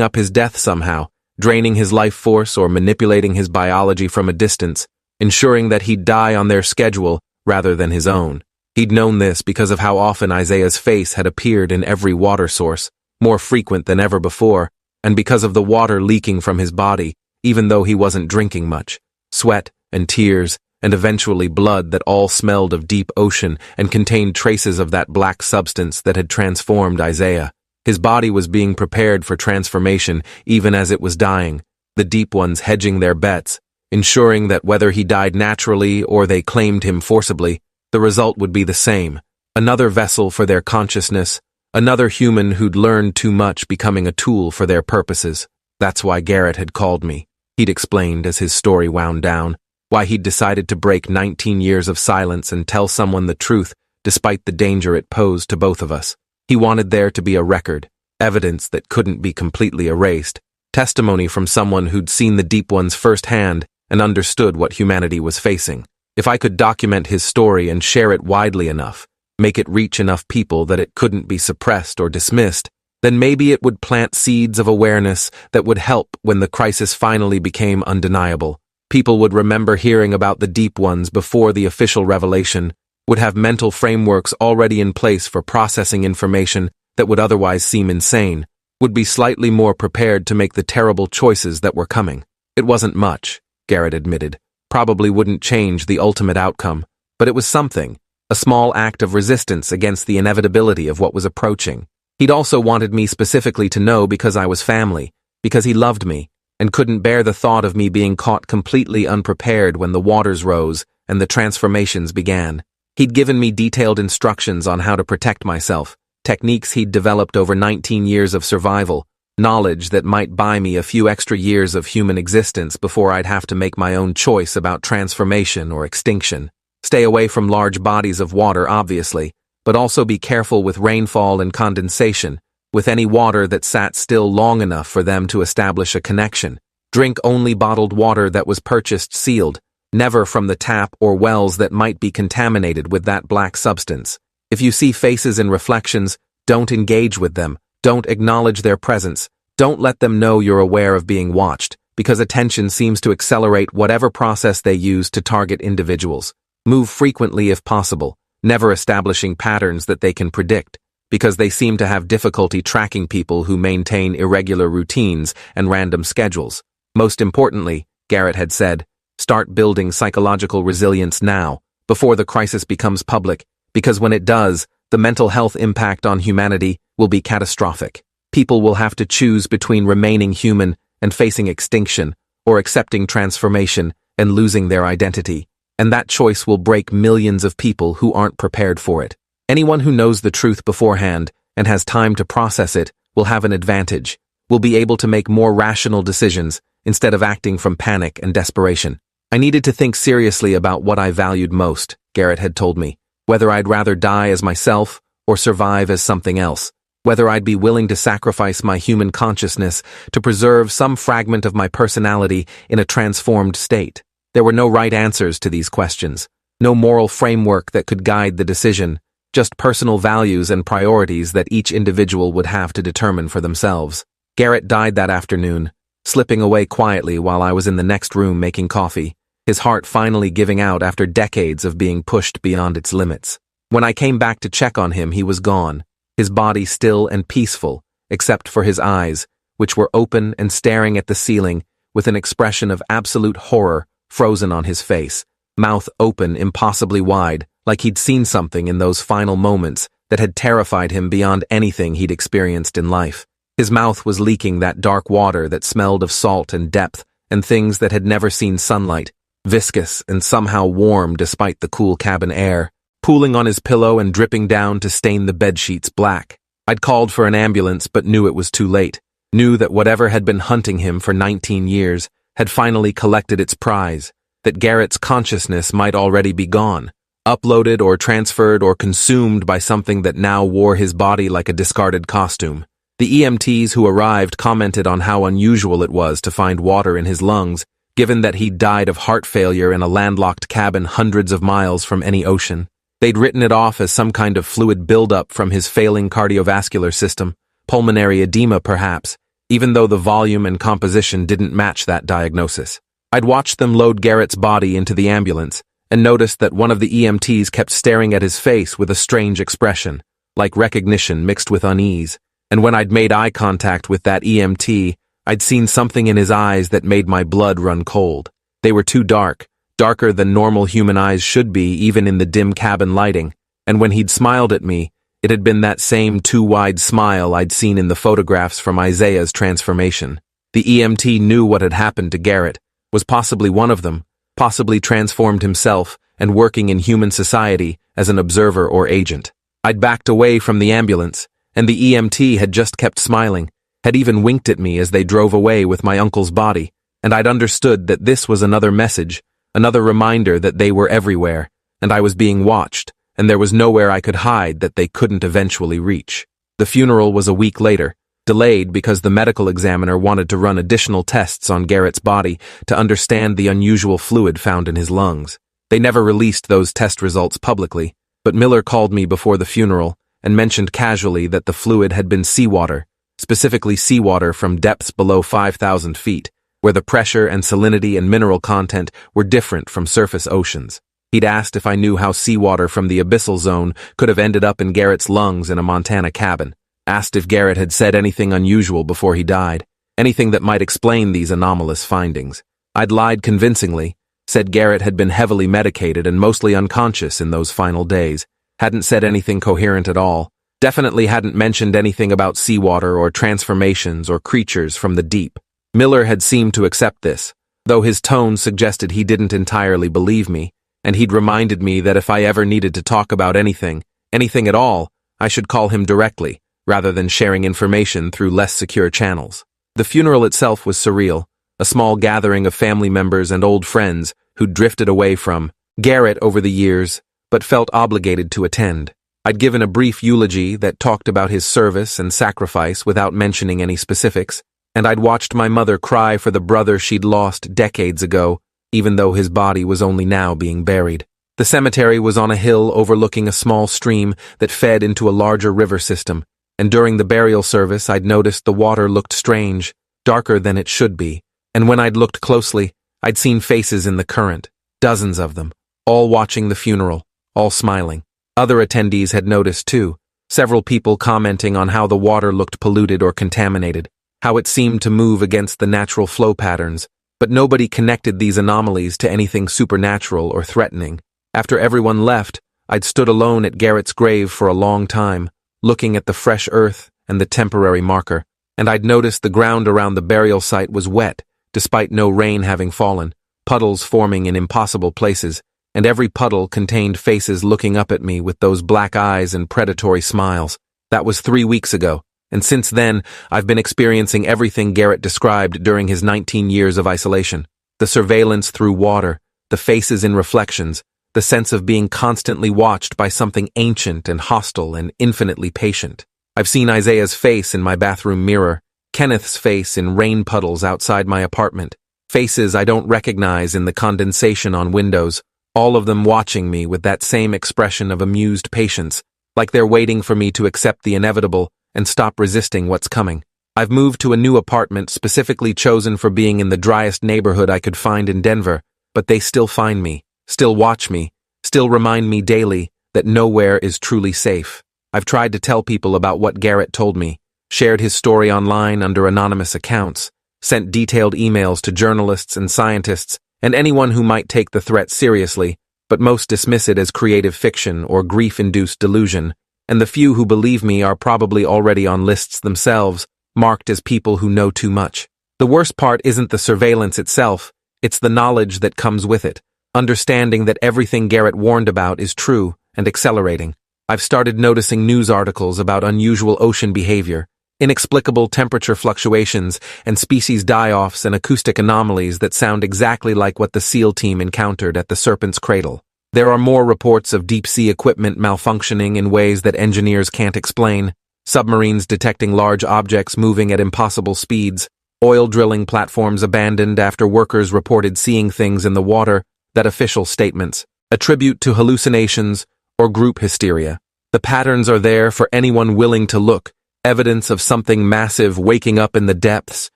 up his death somehow, draining his life force or manipulating his biology from a distance, ensuring that he'd die on their schedule rather than his own. He'd known this because of how often Isaiah's face had appeared in every water source, more frequent than ever before, and because of the water leaking from his body, even though he wasn't drinking much. Sweat and tears, and eventually blood that all smelled of deep ocean and contained traces of that black substance that had transformed Isaiah. His body was being prepared for transformation even as it was dying, the Deep Ones hedging their bets, ensuring that whether he died naturally or they claimed him forcibly, the result would be the same. Another vessel for their consciousness, another human who'd learned too much becoming a tool for their purposes. That's why Garrett had called me, he'd explained as his story wound down, why he'd decided to break 19 years of silence and tell someone the truth despite the danger it posed to both of us. He wanted there to be a record, evidence that couldn't be completely erased, testimony from someone who'd seen the Deep Ones firsthand and understood what humanity was facing. If I could document his story and share it widely enough, make it reach enough people that it couldn't be suppressed or dismissed, then maybe it would plant seeds of awareness that would help when the crisis finally became undeniable. People would remember hearing about the Deep Ones before the official revelation, would have mental frameworks already in place for processing information that would otherwise seem insane, would be slightly more prepared to make the terrible choices that were coming. It wasn't much, Garrett admitted. Probably wouldn't change the ultimate outcome, but it was something, a small act of resistance against the inevitability of what was approaching. He'd also wanted me specifically to know because I was family, because he loved me, and couldn't bear the thought of me being caught completely unprepared when the waters rose and the transformations began. He'd given me detailed instructions on how to protect myself, techniques he'd developed over 19 years of survival, knowledge that might buy me a few extra years of human existence before I'd have to make my own choice about transformation or extinction. Stay away from large bodies of water, obviously, but also be careful with rainfall and condensation, with any water that sat still long enough for them to establish a connection. Drink only bottled water that was purchased sealed, never from the tap or wells that might be contaminated with that black substance. If you see faces and reflections, don't engage with them. Don't acknowledge their presence. Don't let them know you're aware of being watched, because attention seems to accelerate whatever process they use to target individuals. Move frequently if possible, never establishing patterns that they can predict, because they seem to have difficulty tracking people who maintain irregular routines and random schedules. Most importantly, Garrett had said, start building psychological resilience now, before the crisis becomes public, because when it does, the mental health impact on humanity will be catastrophic. People will have to choose between remaining human and facing extinction, or accepting transformation and losing their identity. And that choice will break millions of people who aren't prepared for it. Anyone who knows the truth beforehand and has time to process it will have an advantage, will be able to make more rational decisions instead of acting from panic and desperation. I needed to think seriously about what I valued most, Garrett had told me, whether I'd rather die as myself or survive as something else, whether I'd be willing to sacrifice my human consciousness to preserve some fragment of my personality in a transformed state. There were no right answers to these questions, no moral framework that could guide the decision, just personal values and priorities that each individual would have to determine for themselves. Garrett died that afternoon, slipping away quietly while I was in the next room making coffee, his heart finally giving out after decades of being pushed beyond its limits. When I came back to check on him, he was gone, his body still and peaceful, except for his eyes, which were open and staring at the ceiling with an expression of absolute horror frozen on his face, mouth open impossibly wide, like he'd seen something in those final moments that had terrified him beyond anything he'd experienced in life. His mouth was leaking that dark water that smelled of salt and depth and things that had never seen sunlight, viscous and somehow warm despite the cool cabin air, pooling on his pillow and dripping down to stain the bedsheets black. I'd called for an ambulance but knew it was too late, knew that whatever had been hunting him for 19 years had finally collected its prize, that Garrett's consciousness might already be gone, uploaded or transferred or consumed by something that now wore his body like a discarded costume. The EMTs who arrived commented on how unusual it was to find water in his lungs, given that he'd died of heart failure in a landlocked cabin hundreds of miles from any ocean. They'd written it off as some kind of fluid buildup from his failing cardiovascular system, pulmonary edema perhaps, even though the volume and composition didn't match that diagnosis. I'd watched them load Garrett's body into the ambulance and noticed that one of the EMTs kept staring at his face with a strange expression, like recognition mixed with unease. And when I'd made eye contact with that EMT, I'd seen something in his eyes that made my blood run cold. They were too dark, darker than normal human eyes should be even in the dim cabin lighting, and when he'd smiled at me, it had been that same too-wide smile I'd seen in the photographs from Isaiah's transformation. The EMT knew what had happened to Garrett, was possibly one of them, possibly transformed himself and working in human society as an observer or agent. I'd backed away from the ambulance, and the EMT had just kept smiling, had even winked at me as they drove away with my uncle's body, and I'd understood that this was another message, another reminder that they were everywhere, and I was being watched, and there was nowhere I could hide that they couldn't eventually reach. The funeral was a week later, delayed because the medical examiner wanted to run additional tests on Garrett's body to understand the unusual fluid found in his lungs. They never released those test results publicly, but Miller called me before the funeral and mentioned casually that the fluid had been seawater, specifically seawater from depths below 5,000 feet, where the pressure and salinity and mineral content were different from surface oceans. He'd asked if I knew how seawater from the abyssal zone could have ended up in Garrett's lungs in a Montana cabin, asked if Garrett had said anything unusual before he died, anything that might explain these anomalous findings. I'd lied convincingly, said Garrett had been heavily medicated and mostly unconscious in those final days, hadn't said anything coherent at all, definitely hadn't mentioned anything about seawater or transformations or creatures from the deep. Miller had seemed to accept this, though his tone suggested he didn't entirely believe me, and he'd reminded me that if I ever needed to talk about anything at all, I should call him directly, rather than sharing information through less secure channels. The funeral itself was surreal, a small gathering of family members and old friends who'd drifted away from Garrett over the years, but felt obligated to attend. I'd given a brief eulogy that talked about his service and sacrifice without mentioning any specifics, and I'd watched my mother cry for the brother she'd lost decades ago, even though his body was only now being buried. The cemetery was on a hill overlooking a small stream that fed into a larger river system, and during the burial service I'd noticed the water looked strange, darker than it should be, and when I'd looked closely, I'd seen faces in the current, dozens of them, all watching the funeral, all smiling. Other attendees had noticed too, several people commenting on how the water looked polluted or contaminated, how it seemed to move against the natural flow patterns, but nobody connected these anomalies to anything supernatural or threatening. After everyone left, I'd stood alone at Garrett's grave for a long time, looking at the fresh earth and the temporary marker, and I'd noticed the ground around the burial site was wet, despite no rain having fallen, puddles forming in impossible places, and every puddle contained faces looking up at me with those black eyes and predatory smiles. That was 3 weeks ago, and since then, I've been experiencing everything Garrett described during his 19 years of isolation. The surveillance through water, the faces in reflections, the sense of being constantly watched by something ancient and hostile and infinitely patient. I've seen Isaiah's face in my bathroom mirror, Kenneth's face in rain puddles outside my apartment, faces I don't recognize in the condensation on windows, all of them watching me with that same expression of amused patience, like they're waiting for me to accept the inevitable and stop resisting what's coming. I've moved to a new apartment specifically chosen for being in the driest neighborhood I could find in Denver, but they still find me, still watch me, still remind me daily that nowhere is truly safe. I've tried to tell people about what Garrett told me, shared his story online under anonymous accounts, sent detailed emails to journalists and scientists and anyone who might take the threat seriously, but most dismiss it as creative fiction or grief-induced delusion, and the few who believe me are probably already on lists themselves, marked as people who know too much. The worst part isn't the surveillance itself, it's the knowledge that comes with it, understanding that everything Garrett warned about is true and accelerating. I've started noticing news articles about unusual ocean behavior, inexplicable temperature fluctuations, and species die-offs and acoustic anomalies that sound exactly like what the SEAL team encountered at the Serpent's Cradle. There are more reports of deep-sea equipment malfunctioning in ways that engineers can't explain, submarines detecting large objects moving at impossible speeds, oil drilling platforms abandoned after workers reported seeing things in the water that official statements attribute to hallucinations or group hysteria. The patterns are there for anyone willing to look, evidence of something massive waking up in the depths,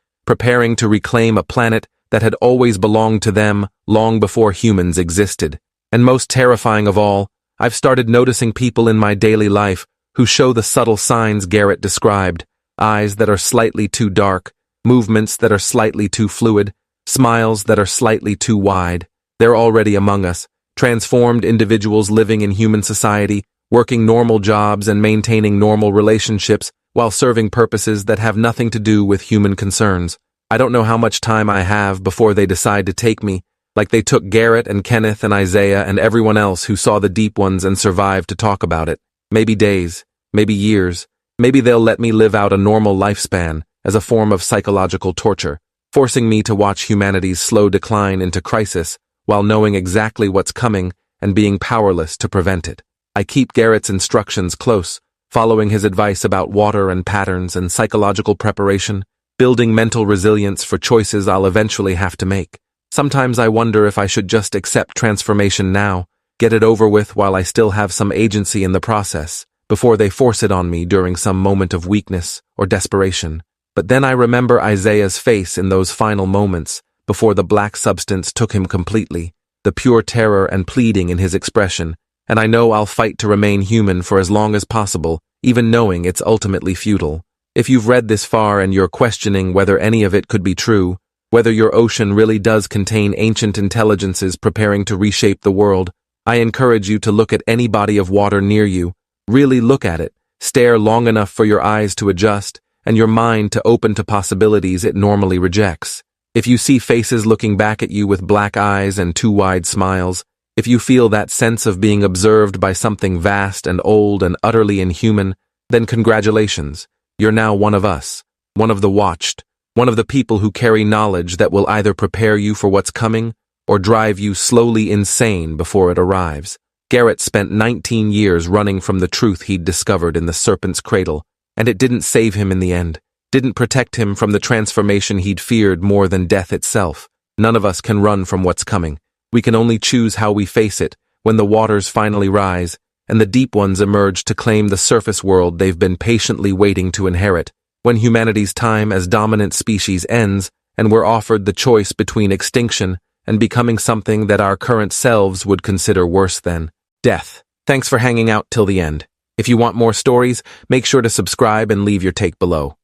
preparing to reclaim a planet that had always belonged to them long before humans existed. And most terrifying of all, I've started noticing people in my daily life who show the subtle signs Garrett described, eyes that are slightly too dark, movements that are slightly too fluid, smiles that are slightly too wide. They're already among us, transformed individuals living in human society, working normal jobs and maintaining normal relationships while serving purposes that have nothing to do with human concerns. I don't know how much time I have before they decide to take me, like they took Garrett and Kenneth and Isaiah and everyone else who saw the deep ones and survived to talk about it. Maybe days, maybe years, maybe they'll let me live out a normal lifespan as a form of psychological torture, forcing me to watch humanity's slow decline into crisis while knowing exactly what's coming and being powerless to prevent it. I keep Garrett's instructions close, following his advice about water and patterns and psychological preparation, building mental resilience for choices I'll eventually have to make. Sometimes I wonder if I should just accept transformation now, get it over with while I still have some agency in the process, before they force it on me during some moment of weakness or desperation. But then I remember Isaiah's face in those final moments, before the black substance took him completely, the pure terror and pleading in his expression, and I know I'll fight to remain human for as long as possible, even knowing it's ultimately futile. If you've read this far and you're questioning whether any of it could be true, whether your ocean really does contain ancient intelligences preparing to reshape the world, I encourage you to look at any body of water near you, really look at it, stare long enough for your eyes to adjust, and your mind to open to possibilities it normally rejects. If you see faces looking back at you with black eyes and too wide smiles, if you feel that sense of being observed by something vast and old and utterly inhuman, then congratulations, you're now one of us, one of the watched, one of the people who carry knowledge that will either prepare you for what's coming or drive you slowly insane before it arrives. Garrett spent 19 years running from the truth he'd discovered in the Serpent's Cradle, and it didn't save him in the end, didn't protect him from the transformation he'd feared more than death itself. None of us can run from what's coming. We can only choose how we face it when the waters finally rise and the deep ones emerge to claim the surface world they've been patiently waiting to inherit, when humanity's time as dominant species ends and we're offered the choice between extinction and becoming something that our current selves would consider worse than death. Thanks for hanging out till the end. If you want more stories, make sure to subscribe and leave your take below.